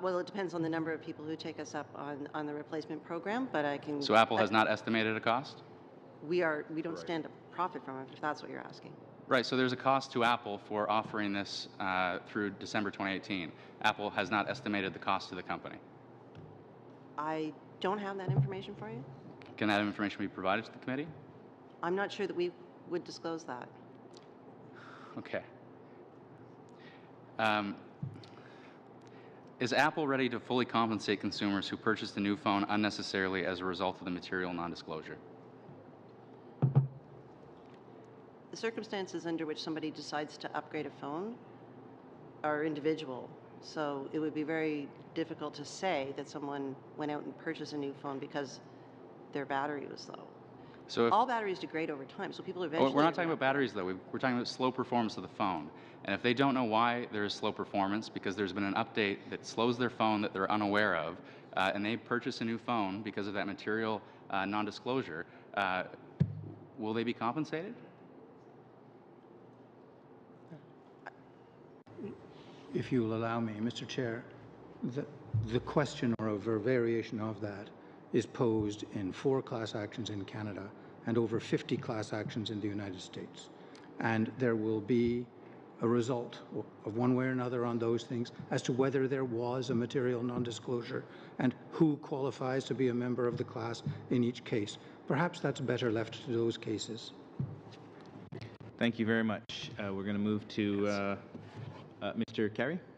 M: Well, it depends on the number of people who take us up on the replacement program, but I can...
O: So Apple has not estimated a cost?
M: We don't stand to profit from it, if that's what you're asking.
O: Right, so there's a cost to Apple for offering this through December 2018. Apple has not estimated the cost to the company.
M: I don't have that information for you.
O: Can that information be provided to the committee?
M: I'm not sure that we would disclose that.
O: Okay. Is Apple ready to fully compensate consumers who purchased a new phone unnecessarily as a result of the material non-disclosure?
M: The circumstances under which somebody decides to upgrade a phone are individual, so it would be very difficult to say that someone went out and purchased a new phone because their battery was low.
O: So if,
M: all batteries degrade over time, so people eventually...
O: we're not talking about batteries, though. We're talking about slow performance of the phone. And if they don't know why there is slow performance, because there's been an update that slows their phone that they're unaware of, and they purchase a new phone because of that material non-disclosure, will they be compensated?
N: If you will allow me, Mr. Chair, the question or a variation of that is posed in 4 class actions in Canada and over 50 class actions in the United States. And there will be a result of one way or another on those things as to whether there was a material non-disclosure and who qualifies to be a member of the class in each case. Perhaps that's better left to those cases.
A: Thank you very much. We're going to move to Mr. Carey.
G: Thank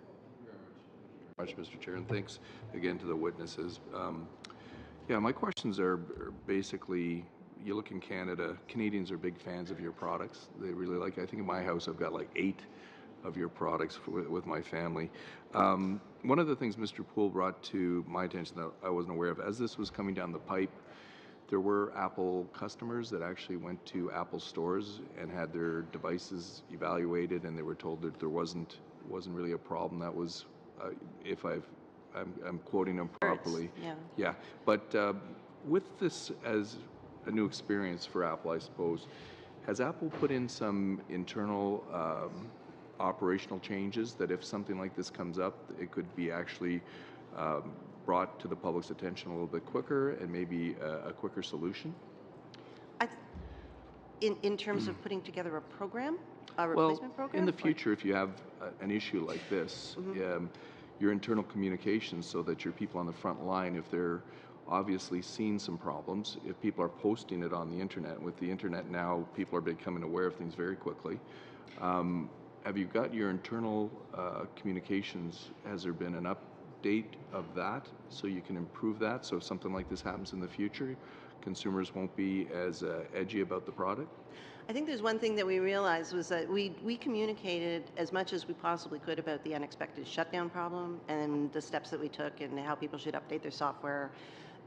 G: you very much, Mr. Chair, and thanks again to the witnesses. Yeah, my questions are basically, you look in Canada, Canadians are big fans of your products. They really like, I think in my house I've got like 8 of your products with my family. One of the things Mr. Poole brought to my attention that I wasn't aware of, as this was coming down the pipe, there were Apple customers that actually went to Apple stores and had their devices evaluated, and they were told that there wasn't really a problem. That was, if I'm quoting them properly.
M: Yeah.
G: Yeah, but with this as a new experience for Apple, I suppose, has Apple put in some internal operational changes that if something like this comes up, it could be actually brought to the public's attention a little bit quicker and maybe a quicker solution?
M: In terms of putting together a program, a
G: Well,
M: replacement program?
G: in the
M: or-
G: future, if you have an issue like this, your internal communications so that your people on the front line, if they're obviously seeing some problems, if people are posting it on the internet, with the internet now, people are becoming aware of things very quickly. Have you got your internal communications? Has there been an update of that so you can improve that? So if something like this happens in the future, consumers won't be as edgy about the product?
M: I think there's one thing that we realized was that we communicated as much as we possibly could about the unexpected shutdown problem and the steps that we took and how people should update their software.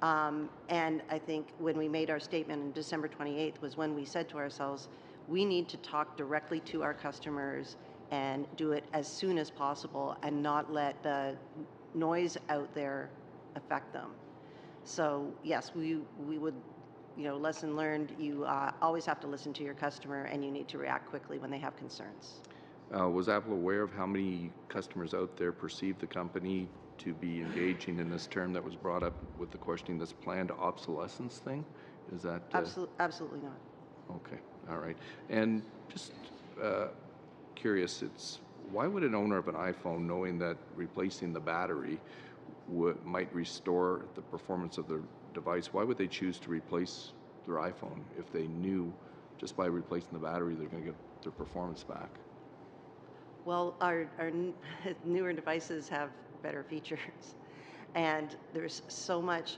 M: And I think when we made our statement on December 28th was when we said to ourselves, we need to talk directly to our customers and do it as soon as possible and not let the noise out there affect them. So yes, we would, lesson learned, you always have to listen to your customer and you need to react quickly when they have concerns.
G: Was Apple aware of how many customers out there perceive the company to be engaging in this term that was brought up with the questioning, this planned obsolescence thing? Is that...
M: Absolutely not.
G: Okay, all right. And just curious, why would an owner of an iPhone, knowing that replacing the battery might restore the performance of their device, why would they choose to replace their iPhone if they knew just by replacing the battery they're going to get their performance back?
M: Well, our newer devices have better features, and there's so much,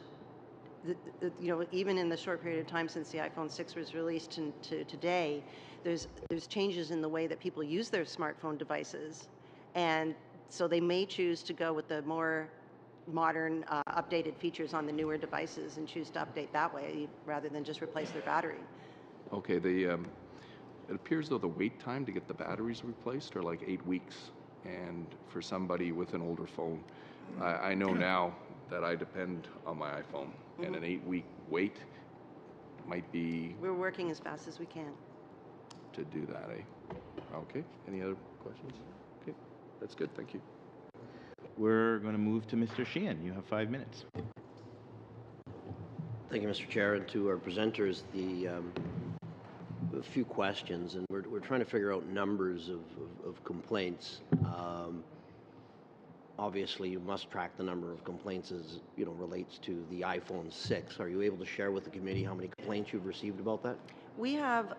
M: even in the short period of time since the iPhone 6 was released to today, there's changes in the way that people use their smartphone devices, and so they may choose to go with the more modern, updated features on the newer devices and choose to update that way rather than just replace their battery.
G: Okay, it appears though the wait time to get the batteries replaced are like 8 weeks, and for somebody with an older phone, I know now that I depend on my iPhone, and an 8-week wait might be...
M: We're working as fast as we can.
G: To do that, eh? Okay, any other questions? Okay, that's good, thank you.
A: We're going to move to Mr. Sheehan. You have 5 minutes.
K: Thank you, Mr. Chair, and to our presenters. A few questions, and we're trying to figure out numbers of complaints. Obviously, you must track the number of complaints as relates to the iPhone 6. Are you able to share with the committee how many complaints you've received about that?
M: We have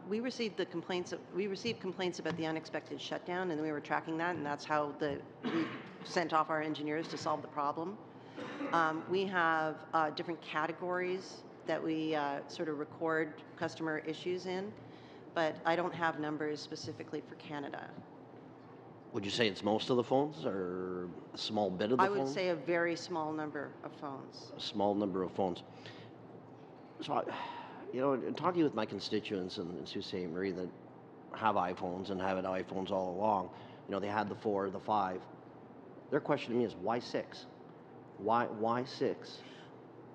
M: we received complaints about the unexpected shutdown, and we were tracking that, and that's how we sent off our engineers to solve the problem. We have different categories that we sort of record customer issues in, but I don't have numbers specifically for Canada.
K: Would you say it's most of the phones, or a small bit of the phones?
M: I would say a very small number of phones.
K: A small number of phones. So, in talking with my constituents in Sault Ste. Marie that have iPhones and have had iPhones all along, they had the 4, the 5. Their question to me is, why 6? Why 6?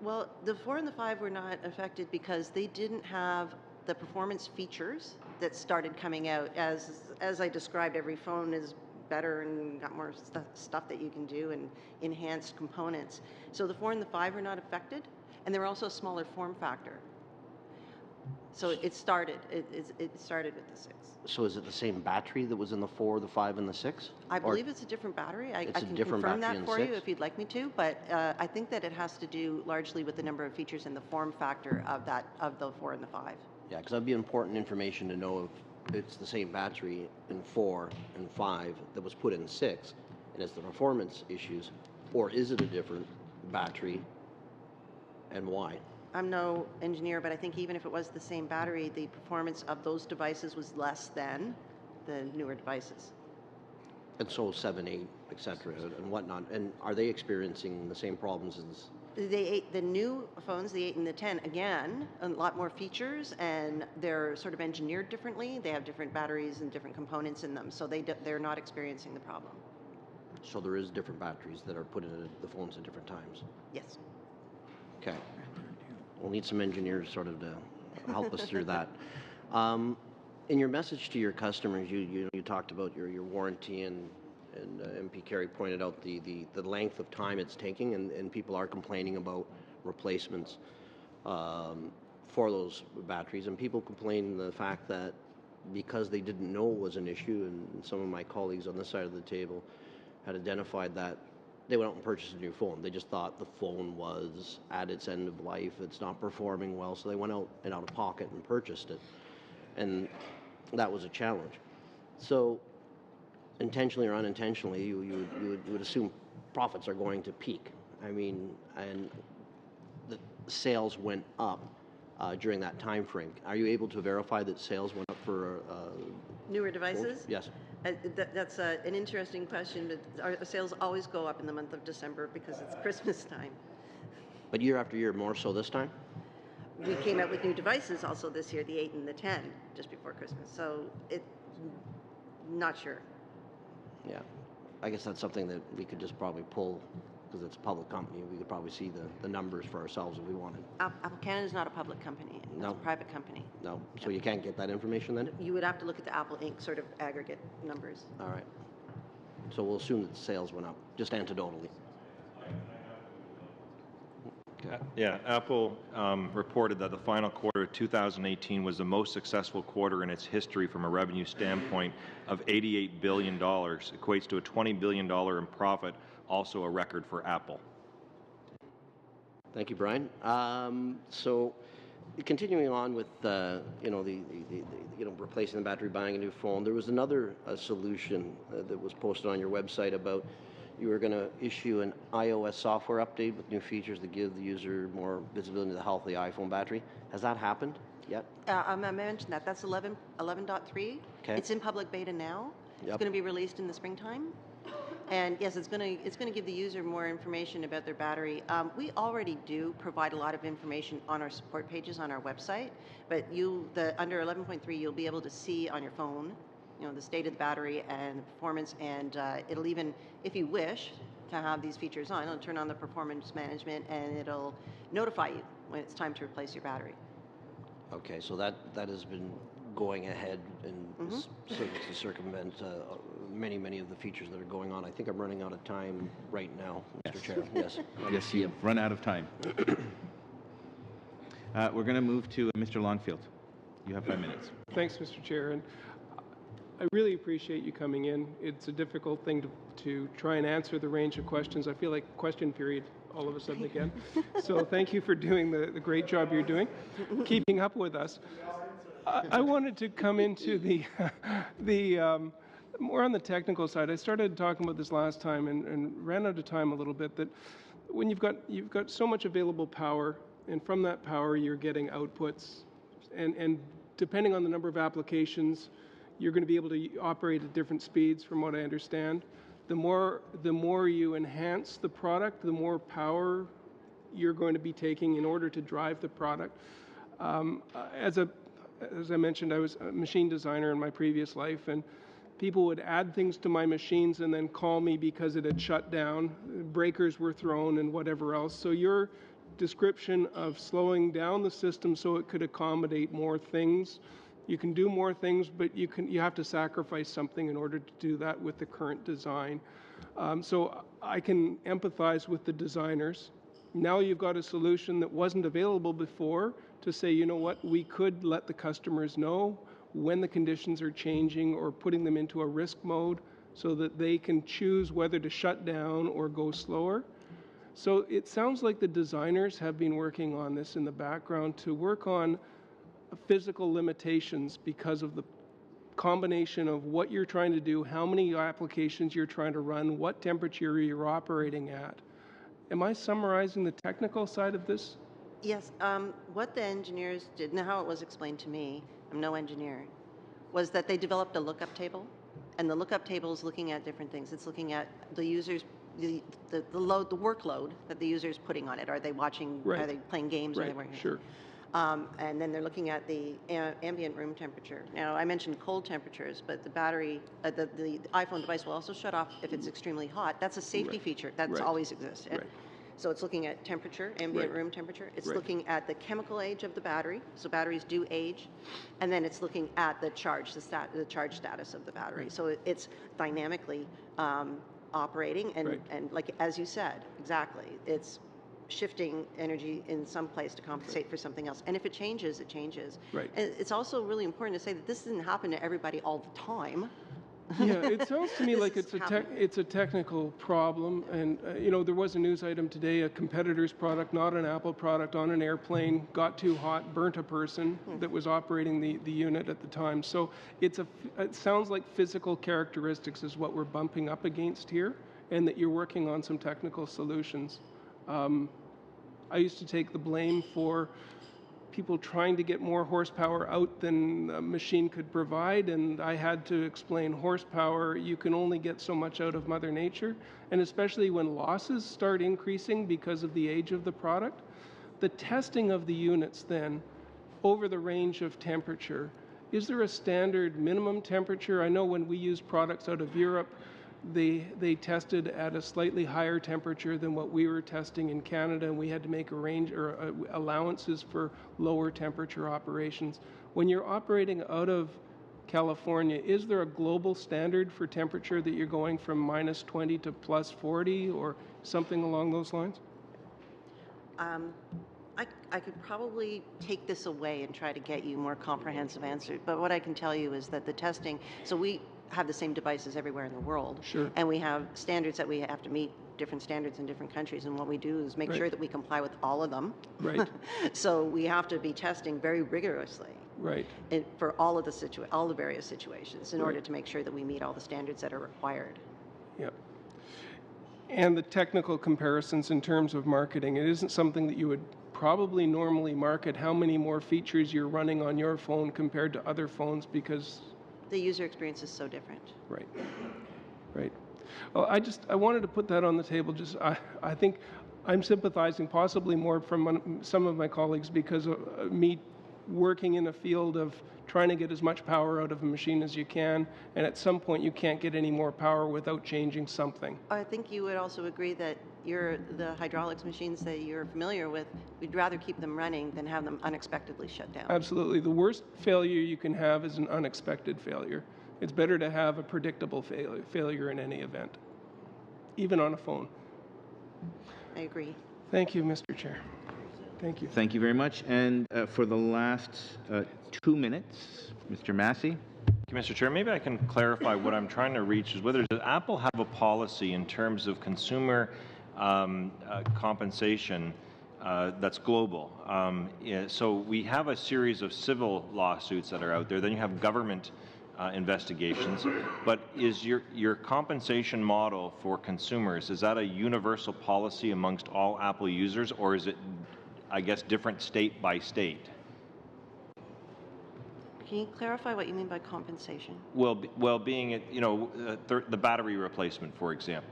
M: Well, the 4 and the 5 were not affected because they didn't have the performance features that started coming out. As I described, every phone is better and got more stuff that you can do and enhanced components. So the 4 and the 5 were not affected, and they were also a smaller form factor. So it started with the 6.
K: So is it the same battery that was in the 4, the 5, and the 6?
M: I believe it's a different battery. I can confirm that for you if you'd like me to, but I think that it has to do largely with the number of features and the form factor of the 4 and the 5.
K: Yeah, because that'd be important information to know if it's the same battery in 4 and 5 that was put in 6, and it's the performance issues, or is it a different battery, and why?
M: I'm no engineer, but I think even if it was the same battery, the performance of those devices was less than the newer devices.
K: And so 7, 8, et cetera, and whatnot. And are they experiencing the same problems as...
M: The new phones, the 8 and the 10, again, a lot more features, and they're sort of engineered differently. They have different batteries and different components in them, so they're not experiencing the problem.
K: So there is different batteries that are put in the phones at different times?
M: Yes.
K: Okay. We'll need some engineers sort of to help us through that. In your message to your customers, you talked about your warranty, and MP Carey pointed out the length of time it's taking, and people are complaining about replacements for those batteries, and people complain the fact that because they didn't know it was an issue, and some of my colleagues on this side of the table had identified that, they went out and purchased a new phone. They just thought the phone was at its end of life, it's not performing well, so they went out and out of pocket and purchased it. And that was a challenge. So intentionally or unintentionally, you would assume profits are going to peak. I mean, and the sales went up during that time frame. Are you able to verify that sales went up for
M: newer devices?
K: phones? Yes.
M: That's an interesting question, but our sales always go up in the month of December because it's Christmas time.
K: But year after year, more so this time?
M: We came out with new devices also this year, the 8 and the 10, just before Christmas. So not sure.
K: Yeah. I guess that's something that we could just probably pull, because it's a public company. We could probably see the numbers for ourselves if we wanted.
M: Apple Canada is not a public company. It's a private company.
K: No. So you can't get that information then?
M: You would have to look at the Apple Inc. sort of aggregate numbers.
K: All right. So we'll assume that the sales went up, just anecdotally.
H: Yeah, Apple reported that the final quarter of 2018 was the most successful quarter in its history from a revenue standpoint of $88 billion, equates to a $20 billion in profit, also a record for Apple.
K: Thank you, Brian. So continuing on with replacing the battery, buying a new phone, there was another solution that was posted on your website about you were going to issue an iOS software update with new features that give the user more visibility into the health of the iPhone battery. Has that happened yet?
M: I mentioned that. That's 11.3.
K: Okay.
M: It's in public beta now.
K: Yep.
M: It's going to be released in the springtime. And yes, it's going to give the user more information about their battery. We already do provide a lot of information on our support pages on our website, but under 11.3, you'll be able to see on your phone, the state of the battery and the performance, and it'll even, if you wish to have these features on, it'll turn on the performance management and it'll notify you when it's time to replace your battery.
K: Okay, so that has been going ahead and to circumvent many of the features that are going on. I think I'm running out of time right now, Mr. Chair. Yes.
A: Yes, you've run out of time. We're going to move to Mr. Longfield. You have 5 minutes.
L: Thanks, Mr. Chair. And I really appreciate you coming in. It's a difficult thing to try and answer the range of questions. I feel like question period all of a sudden again. So thank you for doing the great job you're doing, keeping up with us. I wanted to come into the more on the technical side. I started talking about this last time and ran out of time a little bit, that when you've got so much available power, and from that power you're getting outputs, and depending on the number of applications, you're going to be able to operate at different speeds, from what I understand. The more you enhance the product, the more power you're going to be taking in order to drive the product. As I mentioned, I was a machine designer in my previous life, and people would add things to my machines and then call me because it had shut down, breakers were thrown, and whatever else. So your description of slowing down the system so it could accommodate more things, you can do more things, but you have to sacrifice something in order to do that with the current design. So I can empathize with the designers. Now you've got a solution that wasn't available before to say, you know what, we could let the customers know when the conditions are changing or putting them into a risk mode so that they can choose whether to shut down or go slower. So it sounds like the designers have been working on this in the background to work on physical limitations because of the combination of what you're trying to do, how many applications you're trying to run, what temperature you're operating at. Am I summarizing the technical side of this?
M: Yes. What the engineers did, and how it was explained to me, I'm no engineer, was that they developed a lookup table, and the lookup table is looking at different things. It's looking at the user's the workload that the user is putting on it. Are they watching?
L: Right.
M: Are they playing games?
L: Right.
M: Are they working?
L: Sure.
M: And then they're looking at the ambient room temperature. Now, I mentioned cold temperatures, but the battery, the iPhone device will also shut off if it's extremely hot. That's a safety feature. That's always existed.
L: Right.
M: So it's looking at temperature, ambient room temperature. It's looking at the chemical age of the battery. So batteries do age. And then it's looking at the charge, the charge status of the battery. So it's dynamically operating. And like, as you said, exactly, it's shifting energy in some place to compensate for something else. And if it changes, it changes.
L: Right.
M: And it's also really important to say that this doesn't happen to everybody all the time.
L: Yeah, it sounds to me like it's a technical problem. And, you know, there was a news item today, a competitor's product, not an Apple product, on an airplane, got too hot, burnt a person that was operating the unit at the time. So it sounds like physical characteristics is what we're bumping up against here, and that you're working on some technical solutions. I used to take the blame for people trying to get more horsepower out than a machine could provide, and I had to explain horsepower, you can only get so much out of Mother Nature, and especially when losses start increasing because of the age of the product, the testing of the units then over the range of temperature, is there a standard minimum temperature? I know when we use products out of Europe, they tested at a slightly higher temperature than what we were testing in Canada, and we had to make allowances for lower temperature operations. When you're operating out of California, is there a global standard for temperature that you're going from -20 to +40 or something along those lines?
M: I could probably take this away and try to get you more comprehensive answers, but what I can tell you is that the testing, so we have the same devices everywhere in the world.
L: Sure.
M: And we have standards that we have to meet, different standards in different countries, and what we do is make
L: Right.
M: sure that we comply with all of them.
L: Right.
M: So we have to be testing very rigorously
L: Right.
M: for all of all the various situations in order
L: Right.
M: to make sure that we meet all the standards that are required.
L: Yep. And the technical comparisons in terms of marketing, it isn't something that you would probably normally market how many more features you're running on your phone compared to other phones, because
M: The user experience is so different.
L: right. Right. Well, I wanted to put that on the table. Just I think I'm sympathizing possibly more from some of my colleagues because of me working in a field of trying to get as much power out of a machine as you can, and at some point you can't get any more power without changing something.
M: I think you would also agree that the hydraulics machines that you're familiar with, we'd rather keep them running than have them unexpectedly shut down.
L: Absolutely. The worst failure you can have is an unexpected failure. It's better to have a predictable failure in any event, even on a phone.
M: I agree.
L: Thank you, Mr. Chair. Thank you.
A: Thank you very much. And for the last 2 minutes, Mr. Massey.
H: Thank you, Mr. Chair. Maybe I can clarify what I'm trying to reach is whether does Apple have a policy in terms of consumer compensation that's global. So we have a series of civil lawsuits that are out there. Then you have government investigations. But is your compensation model for consumers, is that a universal policy amongst all Apple users, or is it, I guess, different state by state?
M: Can you clarify what you mean by compensation?
H: Well, being, the battery replacement, for example.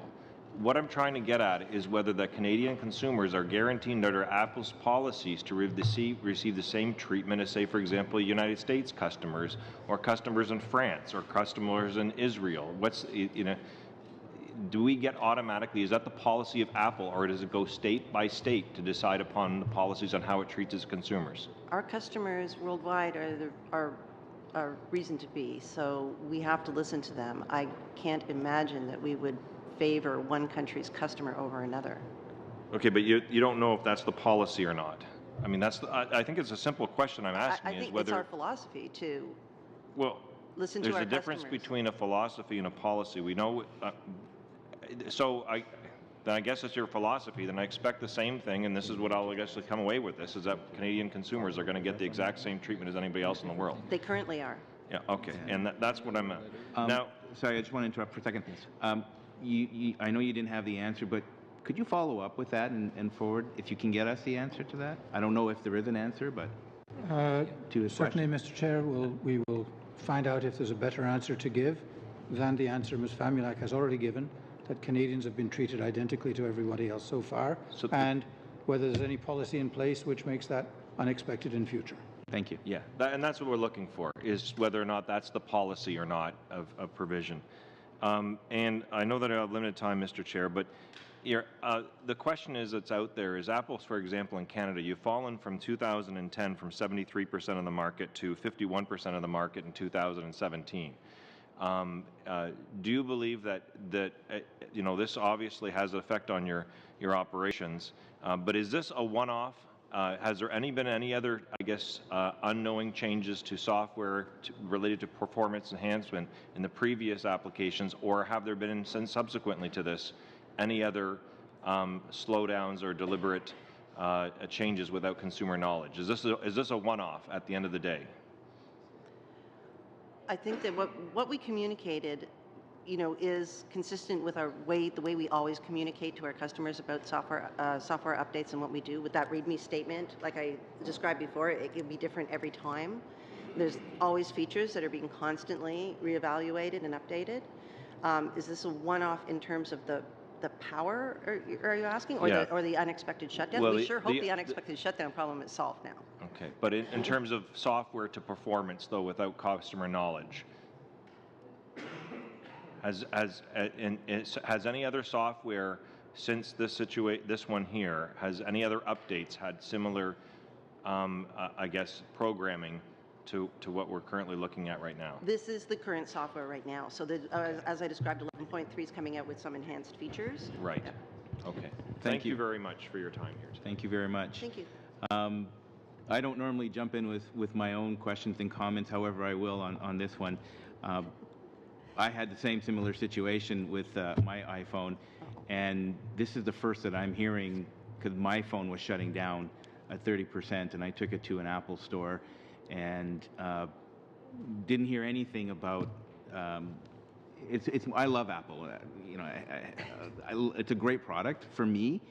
H: What I'm trying to get at is whether the Canadian consumers are guaranteed under Apple's policies to receive the same treatment as, say, for example, United States customers, or customers in France, or customers in Israel. Do we get automatically, is that the policy of Apple, or does it go state by state to decide upon the policies on how it treats its consumers?
M: Our customers worldwide are reason to be, so we have to listen to them. I can't imagine that we would favor one country's customer over another.
H: Okay, but you don't know if that's the policy or not. I mean, I think it's a simple question I'm asking.
M: I think
H: is whether,
M: it's our philosophy to listen to our
H: there's a difference between a philosophy and a policy. We know, then I guess it's your philosophy. Then I expect the same thing, and this is what I'll guess come away with this, is that Canadian consumers are going to get the exact same treatment as anybody else in the world.
M: They currently are.
H: Yeah, okay, and that's what I'm at. Now,
A: sorry, I just want to interrupt for a second. I know you didn't have the answer, but could you follow up with that and forward, if you can get us the answer to that? I don't know if there is an answer, but
N: certainly, Mr. Chair, we will find out if there's a better answer to give than the answer Ms. Famulak has already given, that Canadians have been treated identically to everybody else so far, and whether there's any policy in place which makes that unexpected in future.
A: Thank you.
H: Yeah, and that's what we're looking for, is whether or not that's the policy or not of provision. And I know that I have limited time, Mr. Chair, but the question that's out there is Apple, for example, in Canada, you've fallen from 2010 from 73% of the market to 51% of the market in 2017. Do you believe that this obviously has an effect on your operations, but is this a one-off? Has there been any other, I guess, unknowing changes to software related to performance enhancement in the previous applications, or have there been, since subsequently to this, any other slowdowns or deliberate changes without consumer knowledge? Is this a one-off at the end of the day?
M: I think that what we communicated, is consistent with the way we always communicate to our customers about software updates and what we do. With that README statement, like I described before, it can be different every time. There's always features that are being constantly reevaluated and updated. Is this a one-off in terms of the power, are you asking, or,
H: yeah.
M: or the unexpected shutdown?
H: Well,
M: we sure hope the unexpected shutdown problem is solved now.
H: Okay, but in terms of software to performance, though, without customer knowledge, has any other software since this one here, has any other updates had similar, I guess, programming to what we're currently looking at right now?
M: This is the current software right now. So as I described, 11.3 is coming out with some enhanced features.
H: Right.
M: Yep.
H: Okay. Thank you very much for your time here today.
A: Thank you very much.
M: Thank you.
A: I don't normally jump in with my own questions and comments, however I will on this one. I had the same similar situation with my iPhone, and this is the first that I'm hearing, because my phone was shutting down at 30%, and I took it to an Apple store and didn't hear anything about. I love Apple. It's a great product for me,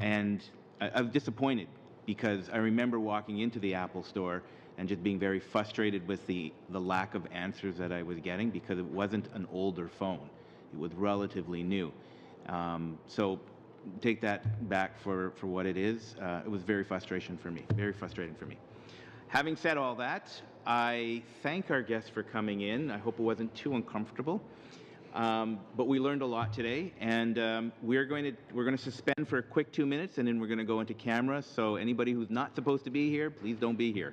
A: and I was disappointed because I remember walking into the Apple store and just being very frustrated with the lack of answers that I was getting, because it wasn't an older phone. It was relatively new. So take that back for what it is. It was very frustrating for me. Having said all that, I thank our guests for coming in. I hope it wasn't too uncomfortable. But we learned a lot today, and we're going to suspend for a quick 2 minutes, and then we're going to go into camera. So anybody who's not supposed to be here, please don't be here.